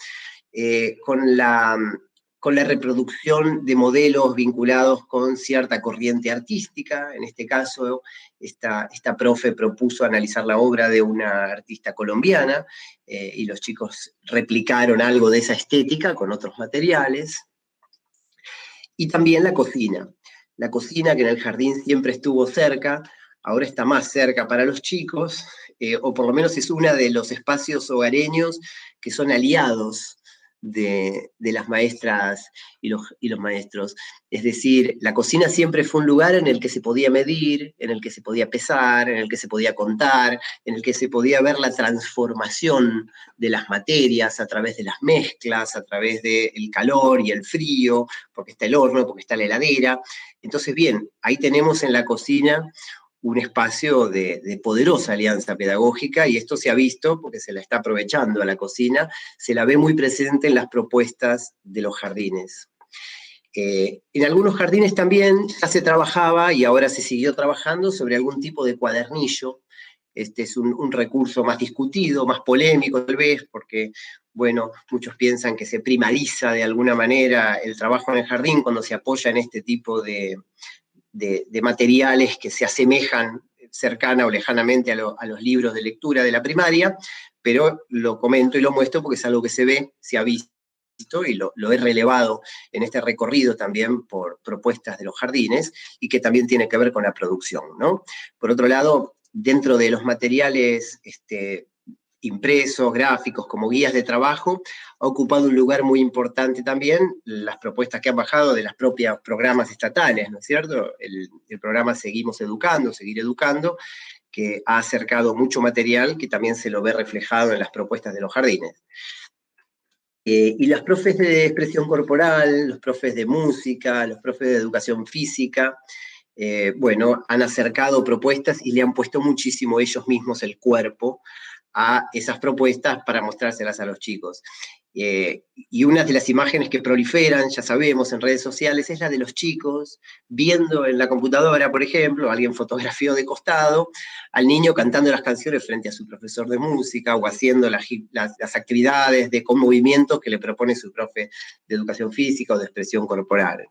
con la reproducción de modelos vinculados con cierta corriente artística. En este caso, esta profe propuso analizar la obra de una artista colombiana, y los chicos replicaron algo de esa estética con otros materiales. Y también la cocina que en el jardín siempre estuvo cerca, ahora está más cerca para los chicos, o por lo menos es uno de los espacios hogareños que son aliados de las maestras y los maestros. Es decir, la cocina siempre fue un lugar en el que se podía medir, en el que se podía pesar, en el que se podía contar, en el que se podía ver la transformación de las materias a través de las mezclas, a través del calor y el frío, porque está el horno, porque está la heladera. Entonces, bien, ahí tenemos en la cocina un espacio de poderosa alianza pedagógica, y esto se ha visto porque se la está aprovechando a la cocina, se la ve muy presente en las propuestas de los jardines. En algunos jardines también ya se trabajaba, y ahora se siguió trabajando, sobre algún tipo de cuadernillo. Este es un recurso más discutido, más polémico tal vez, porque, bueno, muchos piensan que se primariza de alguna manera el trabajo en el jardín cuando se apoya en este tipo de materiales que se asemejan cercana o lejanamente a los libros de lectura de la primaria, pero lo comento y lo muestro porque es algo que se ve, se ha visto, y lo he relevado en este recorrido también por propuestas de los jardines, y que también tiene que ver con la producción, ¿no? Por otro lado, dentro de los materiales impresos, gráficos, como guías de trabajo, ha ocupado un lugar muy importante también las propuestas que han bajado de los propios programas estatales, ¿no es cierto? El programa Seguir Educando, que ha acercado mucho material que también se lo ve reflejado en las propuestas de los jardines. Y las profes de expresión corporal, los profes de música, los profes de educación física, bueno, han acercado propuestas y le han puesto muchísimo ellos mismos el cuerpo a esas propuestas para mostrárselas a los chicos. Y una de las imágenes que proliferan, ya sabemos, en redes sociales, es la de los chicos viendo en la computadora, por ejemplo, alguien fotografió de costado al niño cantando las canciones frente a su profesor de música o haciendo las actividades con movimientos que le propone su profe de educación física o de expresión corporal.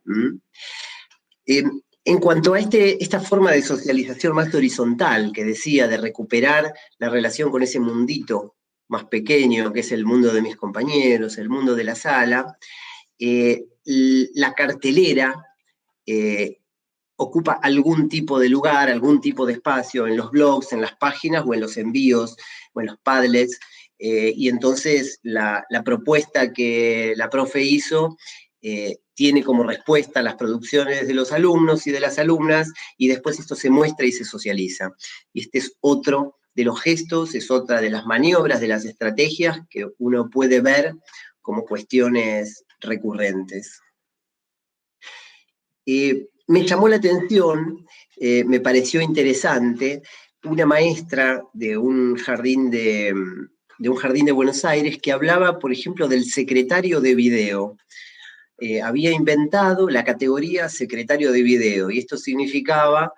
En cuanto a esta forma de socialización más horizontal que decía, de recuperar la relación con ese mundito más pequeño, que es el mundo de mis compañeros, el mundo de la sala, la cartelera ocupa algún tipo de lugar, algún tipo de espacio en los blogs, en las páginas o en los envíos o en los Padlets, y entonces la propuesta que la profe hizo tiene como respuesta las producciones de los alumnos y de las alumnas, y después esto se muestra y se socializa. Y este es otro de los gestos, es otra de las maniobras, de las estrategias que uno puede ver como cuestiones recurrentes. Me llamó la atención, me pareció interesante, una maestra de un jardín de Buenos Aires que hablaba, por ejemplo, del secretario de video. Había inventado la categoría secretario de video, y esto significaba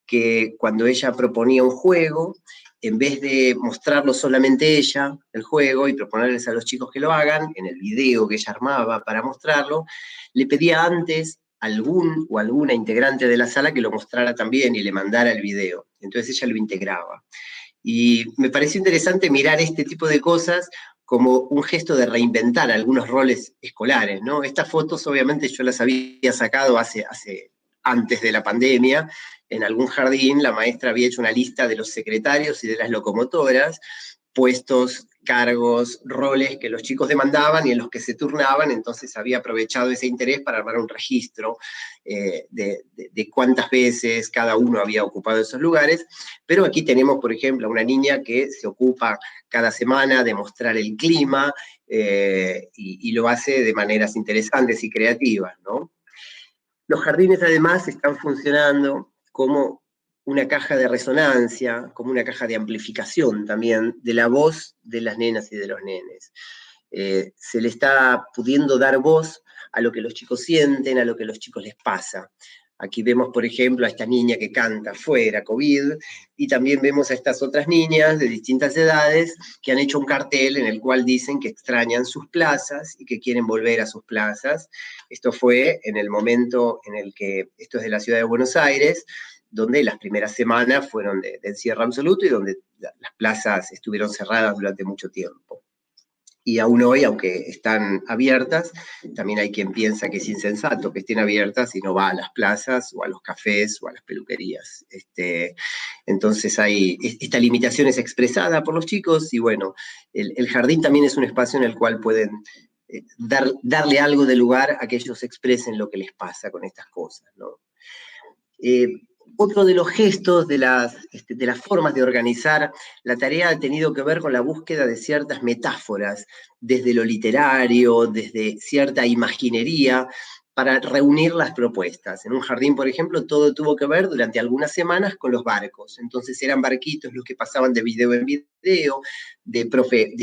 que cuando ella proponía un juego, en vez de mostrarlo solamente ella, el juego, y proponerles a los chicos que lo hagan, en el video que ella armaba para mostrarlo, le pedía antes a algún o alguna integrante de la sala que lo mostrara también y le mandara el video. Entonces ella lo integraba. Y me pareció interesante mirar este tipo de cosas como un gesto de reinventar algunos roles escolares, ¿no? Estas fotos obviamente yo las había sacado antes de la pandemia. En algún jardín la maestra había hecho una lista de los secretarios y de las locomotoras, puestos, cargos, roles que los chicos demandaban y en los que se turnaban, entonces había aprovechado ese interés para armar un registro de cuántas veces cada uno había ocupado esos lugares. Pero aquí tenemos, por ejemplo, a una niña que se ocupa cada semana de mostrar el clima y lo hace de maneras interesantes y creativas, ¿no? Los jardines además están funcionando como una caja de resonancia, como una caja de amplificación también de la voz de las nenas y de los nenes. Se le está pudiendo dar voz a lo que los chicos sienten, a lo que a los chicos les pasa. Aquí vemos, por ejemplo, a esta niña que canta fuera, COVID, y también vemos a estas otras niñas de distintas edades que han hecho un cartel en el cual dicen que extrañan sus plazas y que quieren volver a sus plazas. Esto fue en el momento en el que, esto es de la ciudad de Buenos Aires, donde las primeras semanas fueron de encierro absoluto y donde las plazas estuvieron cerradas durante mucho tiempo. Y aún hoy, aunque están abiertas, también hay quien piensa que es insensato que estén abiertas y no va a las plazas o a los cafés o a las peluquerías. Entonces esta limitación es expresada por los chicos y bueno, el jardín también es un espacio en el cual pueden darle algo de lugar a que ellos expresen lo que les pasa con estas cosas, ¿no? Otro de los gestos, de las formas de organizar la tarea ha tenido que ver con la búsqueda de ciertas metáforas, desde lo literario, desde cierta imaginería, para reunir las propuestas. En un jardín, por ejemplo, todo tuvo que ver durante algunas semanas con los barcos. Entonces eran barquitos los que pasaban de video en video, de profe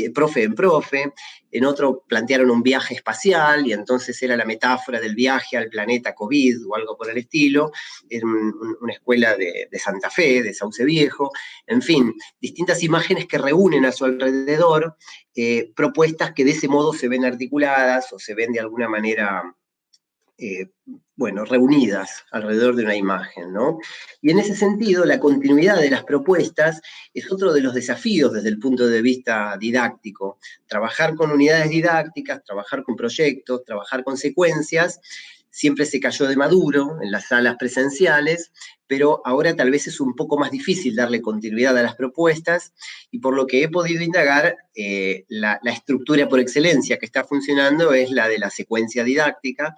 en profe. En otro plantearon un viaje espacial y entonces era la metáfora del viaje al planeta COVID o algo por el estilo. Era una escuela de Santa Fe, de Sauce Viejo. En fin, distintas imágenes que reúnen a su alrededor propuestas que de ese modo se ven articuladas o se ven de alguna manera reunidas alrededor de una imagen, ¿no? Y en ese sentido, la continuidad de las propuestas es otro de los desafíos desde el punto de vista didáctico. Trabajar con unidades didácticas, trabajar con proyectos, trabajar con secuencias, siempre se cayó de maduro en las salas presenciales, pero ahora tal vez es un poco más difícil darle continuidad a las propuestas, y por lo que he podido indagar, la estructura por excelencia que está funcionando es la de la secuencia didáctica,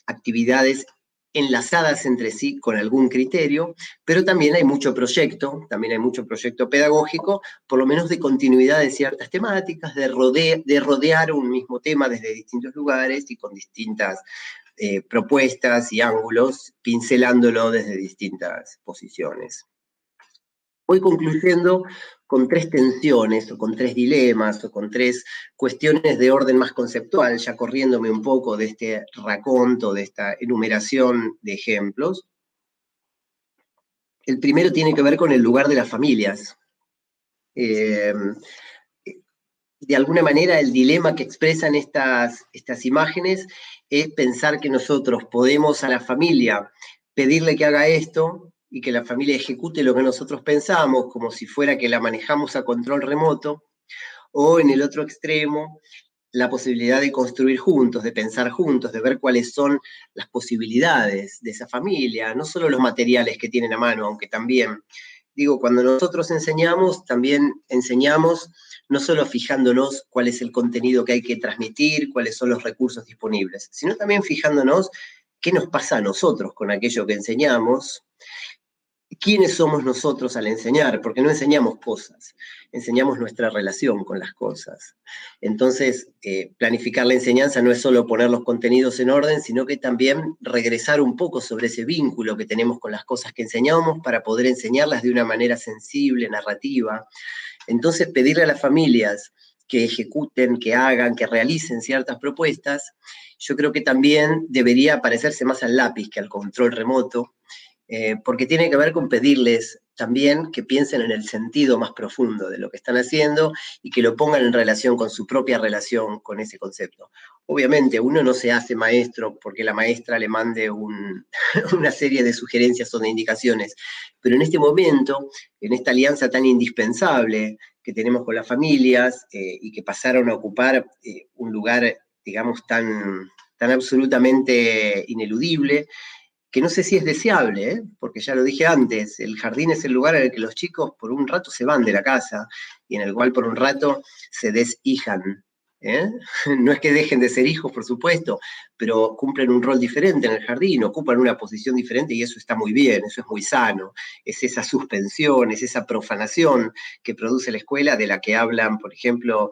actividades enlazadas entre sí con algún criterio, pero también hay mucho proyecto pedagógico, por lo menos de continuidad de ciertas temáticas, de rodear un mismo tema desde distintos lugares y con distintas propuestas y ángulos, pincelándolo desde distintas posiciones. Voy concluyendo con 3 tensiones, o con 3 dilemas, o con 3 cuestiones de orden más conceptual, ya corriéndome un poco de este raconto, de esta enumeración de ejemplos. El primero tiene que ver con el lugar de las familias. De alguna manera, el dilema que expresan estas imágenes es pensar que nosotros podemos a la familia pedirle que haga esto, y que la familia ejecute lo que nosotros pensamos, como si fuera que la manejamos a control remoto, o en el otro extremo, la posibilidad de construir juntos, de pensar juntos, de ver cuáles son las posibilidades de esa familia, no solo los materiales que tienen a mano, aunque también, digo, cuando nosotros enseñamos, también enseñamos no solo fijándonos cuál es el contenido que hay que transmitir, cuáles son los recursos disponibles, sino también fijándonos qué nos pasa a nosotros con aquello que enseñamos, quiénes somos nosotros al enseñar, porque no enseñamos cosas, enseñamos nuestra relación con las cosas. Entonces, planificar la enseñanza no es solo poner los contenidos en orden, sino que también regresar un poco sobre ese vínculo que tenemos con las cosas que enseñamos para poder enseñarlas de una manera sensible, narrativa. Entonces, pedirle a las familias que ejecuten, que hagan, que realicen ciertas propuestas, yo creo que también debería parecerse más al lápiz que al control remoto, porque tiene que ver con pedirles también que piensen en el sentido más profundo de lo que están haciendo y que lo pongan en relación con su propia relación con ese concepto. Obviamente, uno no se hace maestro porque la maestra le mande una serie de sugerencias o de indicaciones, pero en este momento, en esta alianza tan indispensable que tenemos con las familias y que pasaron a ocupar un lugar, digamos, tan absolutamente ineludible, que no sé si es deseable, porque ya lo dije antes, el jardín es el lugar en el que los chicos por un rato se van de la casa y en el cual por un rato se deshijan. No es que dejen de ser hijos, por supuesto, pero cumplen un rol diferente en el jardín, ocupan una posición diferente y eso está muy bien, eso es muy sano. Es esa suspensión, es esa profanación que produce la escuela, de la que hablan, por ejemplo,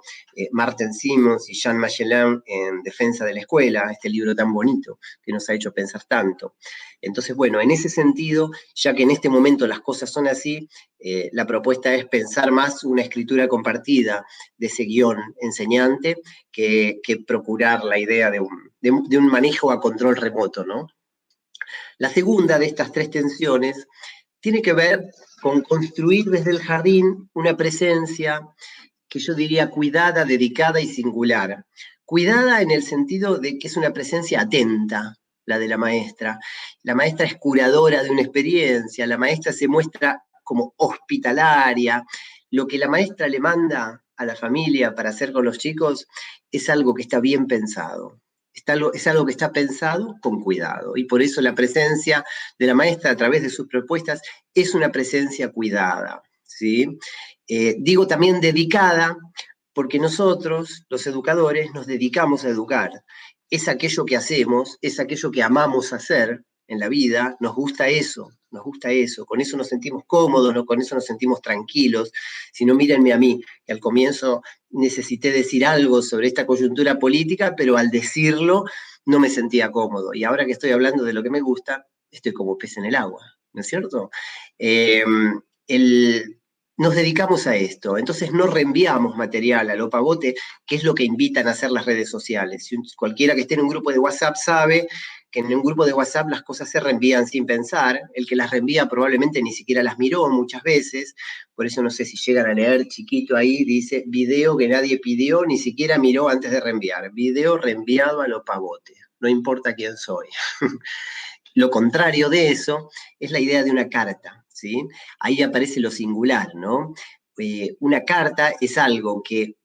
Martin Simmons y Jean Magellan en Defensa de la Escuela, este libro tan bonito que nos ha hecho pensar tanto. Entonces, bueno, en ese sentido, ya que en este momento las cosas son así, la propuesta es pensar más una escritura compartida de ese guión enseñante que procurar la idea de un manejo a control remoto, ¿no? La segunda de estas 3 tensiones tiene que ver con construir desde el jardín una presencia que yo diría cuidada, dedicada y singular. Cuidada en el sentido de que es una presencia atenta, la de la maestra. La maestra es curadora de una experiencia, la maestra se muestra como hospitalaria. Lo que la maestra le manda a la familia para hacer con los chicos es algo que está bien pensado. Es algo que está pensado con cuidado, y por eso la presencia de la maestra a través de sus propuestas es una presencia cuidada, ¿sí? Digo también dedicada, porque nosotros, los educadores, nos dedicamos a educar. Es aquello que hacemos, es aquello que amamos hacer en la vida, nos gusta eso, con eso nos sentimos cómodos, con eso nos sentimos tranquilos. Si no, mírenme a mí, que al comienzo necesité decir algo sobre esta coyuntura política, pero al decirlo no me sentía cómodo. Y ahora que estoy hablando de lo que me gusta, estoy como pez en el agua, ¿no es cierto? Nos dedicamos a esto, entonces no reenviamos material a lo pavote, que es lo que invitan a hacer las redes sociales. Cualquiera que esté en un grupo de WhatsApp sabe que en un grupo de WhatsApp las cosas se reenvían sin pensar, el que las reenvía probablemente ni siquiera las miró muchas veces, por eso no sé si llegan a leer chiquito ahí, dice video que nadie pidió, ni siquiera miró antes de reenviar, video reenviado a lo pavote, no importa quién soy. Lo contrario de eso es la idea de una carta, ¿sí? Ahí aparece lo singular, ¿no? Una carta es algo que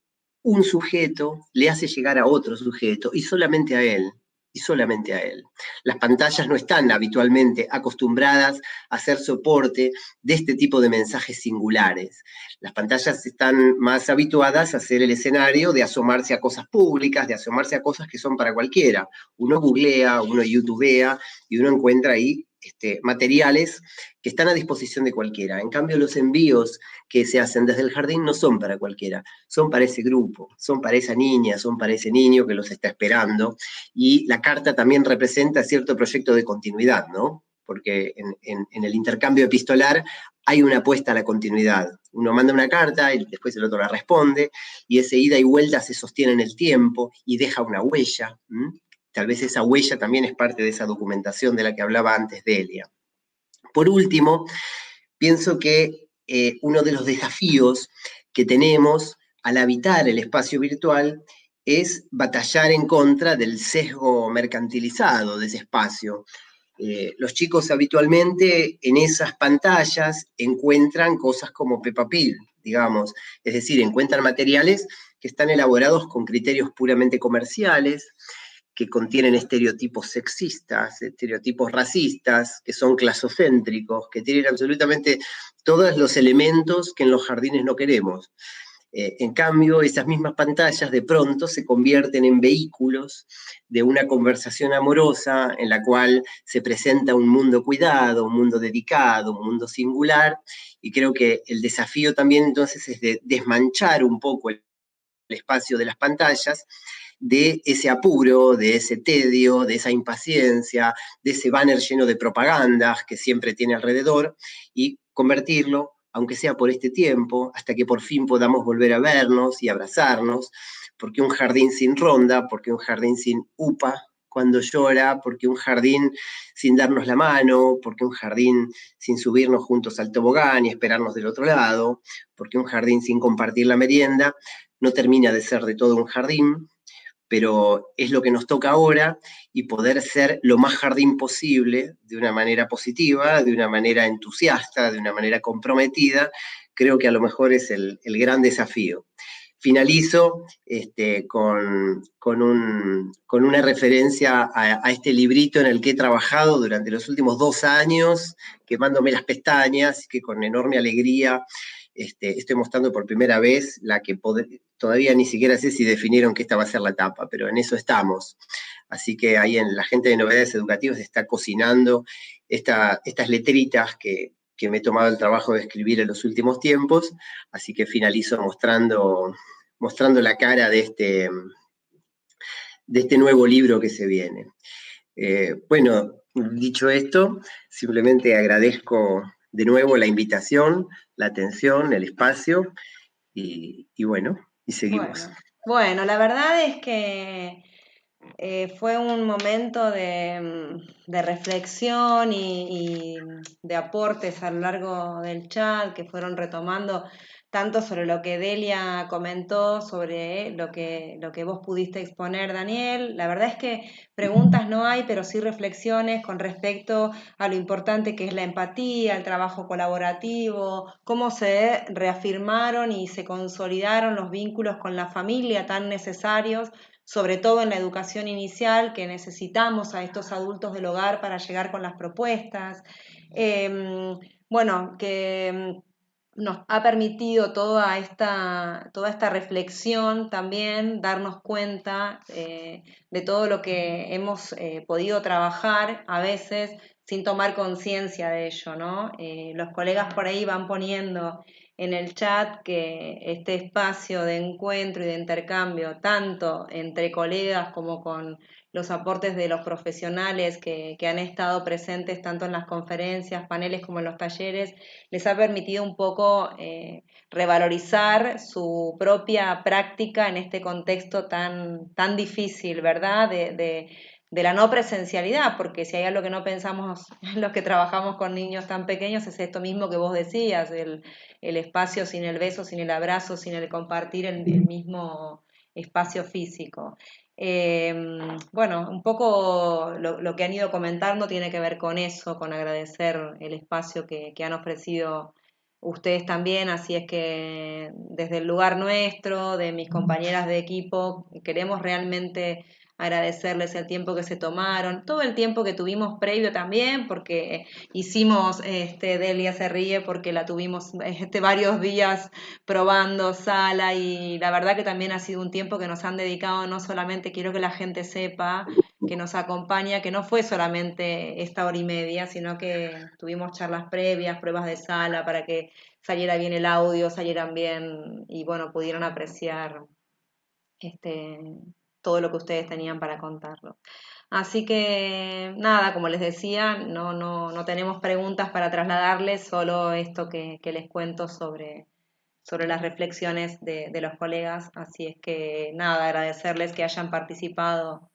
un sujeto le hace llegar a otro sujeto y solamente a él. Las pantallas no están habitualmente acostumbradas a ser soporte de este tipo de mensajes singulares. Las pantallas están más habituadas a ser el escenario de asomarse a cosas públicas, de asomarse a cosas que son para cualquiera. Uno googlea, uno youtubea y uno encuentra ahí materiales que están a disposición de cualquiera. En cambio, los envíos que se hacen desde el jardín no son para cualquiera, son para ese grupo, son para esa niña, son para ese niño que los está esperando, y la carta también representa cierto proyecto de continuidad, ¿no? Porque en el intercambio epistolar hay una apuesta a la continuidad, uno manda una carta y después el otro la responde, y ese ida y vuelta se sostiene en el tiempo y deja una huella. Tal vez esa huella también es parte de esa documentación de la que hablaba antes Delia. Por último, pienso que uno de los desafíos que tenemos al habitar el espacio virtual es batallar en contra del sesgo mercantilizado de ese espacio. Los chicos habitualmente en esas pantallas encuentran cosas como Peppa Pig, digamos, es decir, encuentran materiales que están elaborados con criterios puramente comerciales, que contienen estereotipos sexistas, estereotipos racistas, que son clasocéntricos, que tienen absolutamente todos los elementos que en los jardines no queremos. En cambio, esas mismas pantallas de pronto se convierten en vehículos de una conversación amorosa en la cual se presenta un mundo cuidado, un mundo dedicado, un mundo singular, y creo que el desafío también entonces es de desmanchar un poco el espacio de las pantallas, de ese apuro, de ese tedio, de esa impaciencia, de ese banner lleno de propagandas que siempre tiene alrededor, y convertirlo, aunque sea por este tiempo, hasta que por fin podamos volver a vernos y abrazarnos, porque un jardín sin ronda, porque un jardín sin upa cuando llora, porque un jardín sin darnos la mano, porque un jardín sin subirnos juntos al tobogán y esperarnos del otro lado, porque un jardín sin compartir la merienda, no termina de ser de todo un jardín, pero es lo que nos toca ahora, y poder ser lo más jardín posible, de una manera positiva, de una manera entusiasta, de una manera comprometida, creo que a lo mejor es el gran desafío. Finalizo con una referencia a este librito en el que he trabajado durante los últimos 2 años, quemándome las pestañas, que con enorme alegría estoy mostrando por primera vez la que todavía ni siquiera sé si definieron que esta va a ser la tapa, pero en eso estamos. Así que ahí en la gente de Novedades Educativas está cocinando estas letritas que me he tomado el trabajo de escribir en los últimos tiempos, así que finalizo mostrando la cara de este nuevo libro que se viene. Bueno, dicho esto, simplemente agradezco de nuevo la invitación, la atención, el espacio, y bueno, y seguimos. Bueno, la verdad es que fue un momento de reflexión y de aportes a lo largo del chat que fueron retomando tanto sobre lo que Delia comentó, sobre lo que vos pudiste exponer, Daniel. La verdad es que preguntas no hay, pero sí reflexiones con respecto a lo importante que es la empatía, el trabajo colaborativo, cómo se reafirmaron y se consolidaron los vínculos con la familia tan necesarios, sobre todo en la educación inicial, que necesitamos a estos adultos del hogar para llegar con las propuestas. Bueno, que nos ha permitido toda esta reflexión también darnos cuenta de todo lo que hemos podido trabajar a veces sin tomar conciencia de ello, ¿no? Los colegas por ahí van poniendo en el chat que este espacio de encuentro y de intercambio, tanto entre colegas como con los aportes de los profesionales que han estado presentes tanto en las conferencias, paneles como en los talleres, les ha permitido un poco revalorizar su propia práctica en este contexto tan difícil, ¿verdad? De la no presencialidad, porque si hay algo que no pensamos los que trabajamos con niños tan pequeños es esto mismo que vos decías, el espacio sin el beso, sin el abrazo, sin el compartir el mismo espacio físico. Bueno, un poco lo que han ido comentando tiene que ver con eso, con agradecer el espacio que han ofrecido ustedes también, así es que desde el lugar nuestro, de mis compañeras de equipo, queremos realmente agradecerles el tiempo que se tomaron, todo el tiempo que tuvimos previo también, porque hicimos, Delia se ríe porque la tuvimos varios días probando sala, y la verdad que también ha sido un tiempo que nos han dedicado, no solamente quiero que la gente sepa que nos acompaña, que no fue solamente esta hora y media, sino que tuvimos charlas previas, pruebas de sala para que saliera bien el audio, salieran bien y bueno, pudieron apreciar todo lo que ustedes tenían para contarlo. Así que nada, como les decía, no tenemos preguntas para trasladarles, solo esto que les cuento sobre sobre las reflexiones de los colegas, así es que nada, agradecerles que hayan participado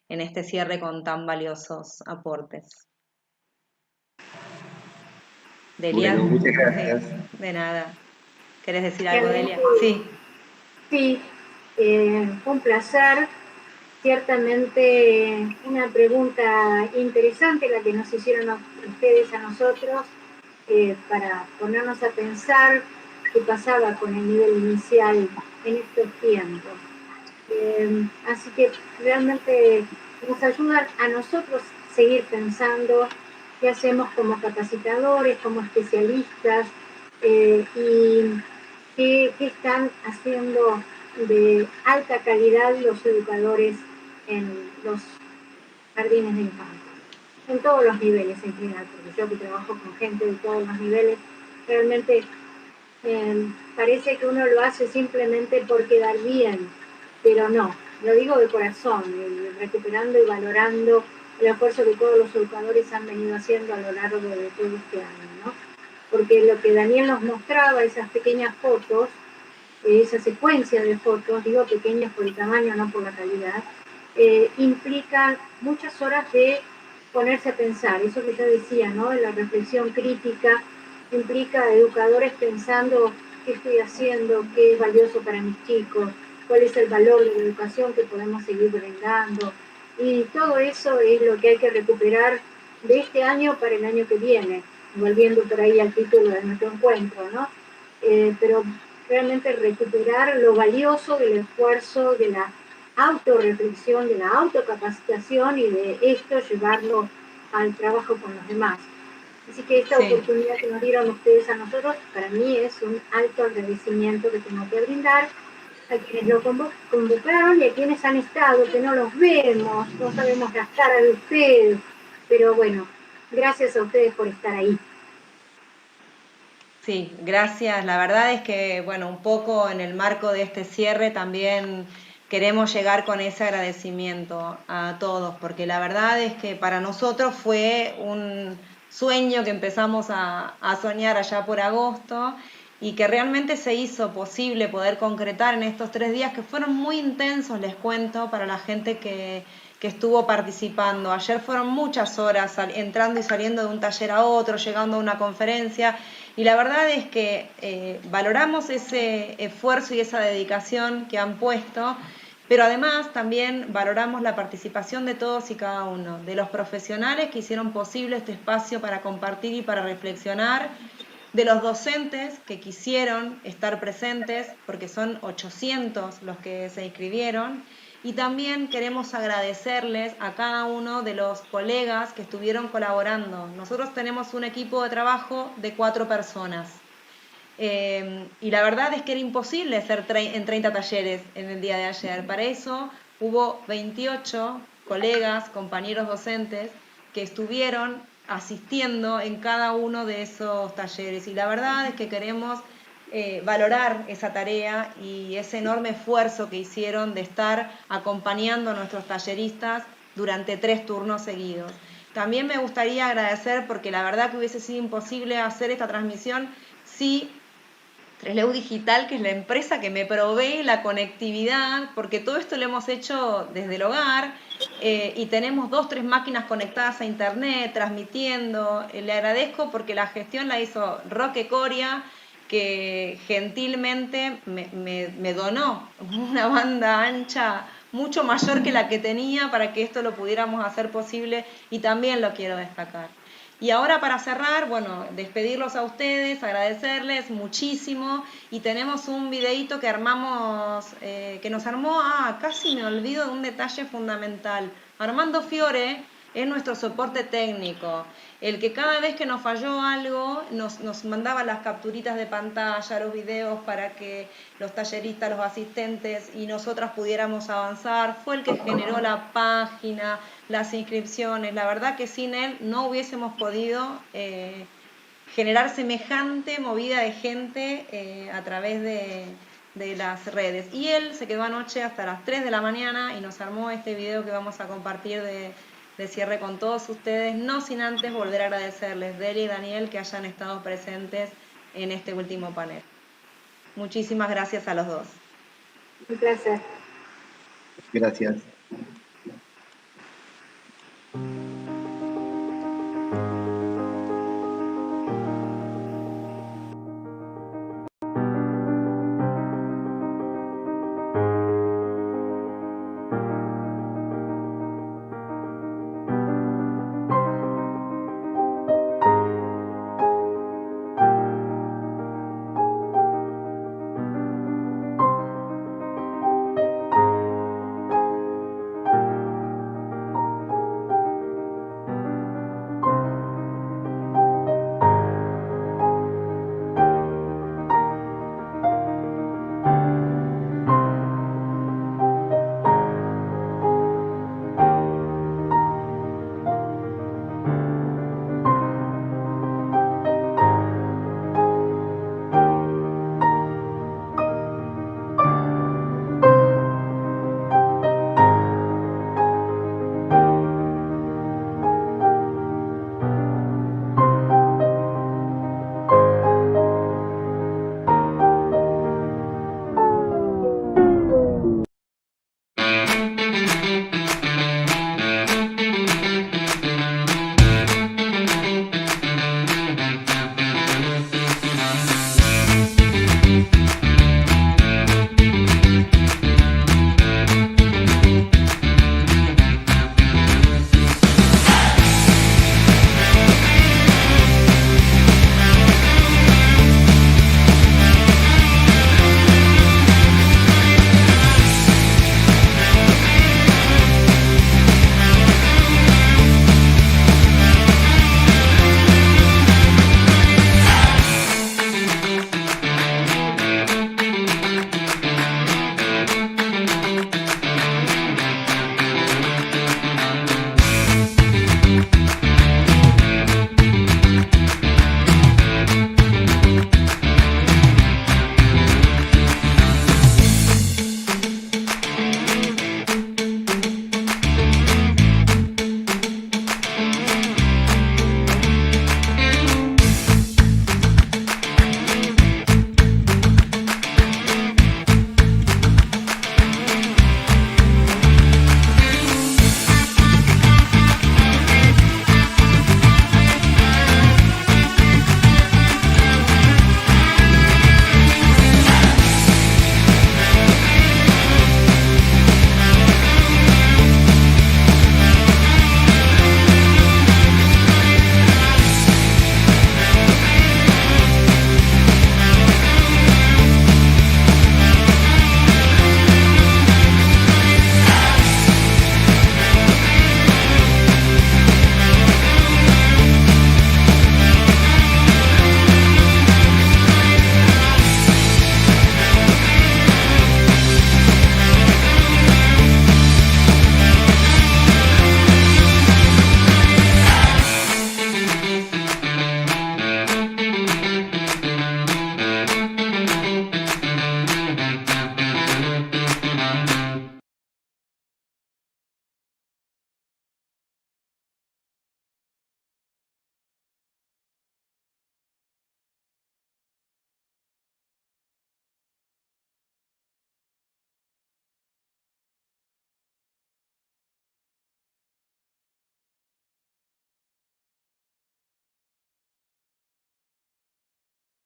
en este cierre con tan valiosos aportes. Delia, Bueno, muchas gracias. de nada. ¿Querés decir algo, Realmente, Delia? Sí. sí, fue un placer. Ciertamente una pregunta interesante la que nos hicieron ustedes a nosotros para ponernos a pensar qué pasaba con el nivel inicial en estos tiempos. Así que realmente nos ayuda a nosotros seguir pensando qué hacemos como capacitadores, como especialistas y qué están haciendo de alta calidad los educadores en los jardines de infantes, en todos los niveles en general, porque yo que trabajo con gente de todos los niveles, realmente parece que uno lo hace simplemente por quedar bien, pero no, lo digo de corazón, recuperando y valorando el esfuerzo que todos los educadores han venido haciendo a lo largo de todo este año, ¿no? Porque lo que Daniel nos mostraba, esas pequeñas fotos, esa secuencia de fotos, digo pequeñas por el tamaño, no por la calidad, implican muchas horas de ponerse a pensar, eso que yo decía, ¿no? La reflexión crítica implica educadores pensando qué estoy haciendo, qué es valioso para mis chicos, cuál es el valor de la educación que podemos seguir brindando. Y todo eso es lo que hay que recuperar de este año para el año que viene, volviendo por ahí al título de nuestro encuentro, ¿no? Pero realmente recuperar lo valioso del esfuerzo, de la autorreflexión, de la autocapacitación y de esto llevarlo al trabajo con los demás. Así que esta oportunidad que nos dieron ustedes a nosotros, para mí es un alto agradecimiento que tengo que brindar a quienes lo convocaron y a quienes han estado, que no los vemos, no sabemos las caras de ustedes, pero bueno, gracias a ustedes por estar ahí. Sí, gracias. La verdad es que, bueno, un poco en el marco de este cierre también queremos llegar con ese agradecimiento a todos, porque la verdad es que para nosotros fue un sueño que empezamos a soñar allá por agosto y que realmente se hizo posible poder concretar en estos 3 días que fueron muy intensos, les cuento, para la gente que estuvo participando. Ayer fueron muchas horas entrando y saliendo de un taller a otro, llegando a una conferencia, y la verdad es que valoramos ese esfuerzo y esa dedicación que han puesto, pero además también valoramos la participación de todos y cada uno, de los profesionales que hicieron posible este espacio para compartir y para reflexionar, de los docentes que quisieron estar presentes, porque son 800 los que se inscribieron, y también queremos agradecerles a cada uno de los colegas que estuvieron colaborando. Nosotros tenemos un equipo de trabajo de 4 personas. Y la verdad es que era imposible hacer en 30 talleres en el día de ayer. Para eso hubo 28 colegas, compañeros docentes que estuvieron asistiendo en cada uno de esos talleres. Y la verdad es que queremos valorar esa tarea y ese enorme esfuerzo que hicieron de estar acompañando a nuestros talleristas durante 3 turnos seguidos. También me gustaría agradecer, porque la verdad que hubiese sido imposible hacer esta transmisión si 3Leu Digital, que es la empresa que me provee la conectividad, porque todo esto lo hemos hecho desde el hogar y tenemos 2, 3 máquinas conectadas a internet, transmitiendo. Le agradezco porque la gestión la hizo Roque Coria, que gentilmente me donó una banda ancha mucho mayor que la que tenía para que esto lo pudiéramos hacer posible, y también lo quiero destacar. Y ahora para cerrar, bueno, despedirlos a ustedes, agradecerles muchísimo, y tenemos un videíto que armamos, que nos armó, casi me olvido de un detalle fundamental. Armando Fiore es nuestro soporte técnico, el que cada vez que nos falló algo nos mandaba las capturitas de pantalla, los videos para que los talleristas, los asistentes y nosotras pudiéramos avanzar. Fue el que generó la página, las inscripciones. La verdad que sin él no hubiésemos podido generar semejante movida de gente a través de las redes. Y él se quedó anoche hasta las 3 de la mañana y nos armó este video que vamos a compartir de cierre con todos ustedes, no sin antes volver a agradecerles, Delia y Daniel, que hayan estado presentes en este último panel. Muchísimas gracias a los dos. Un placer. Gracias.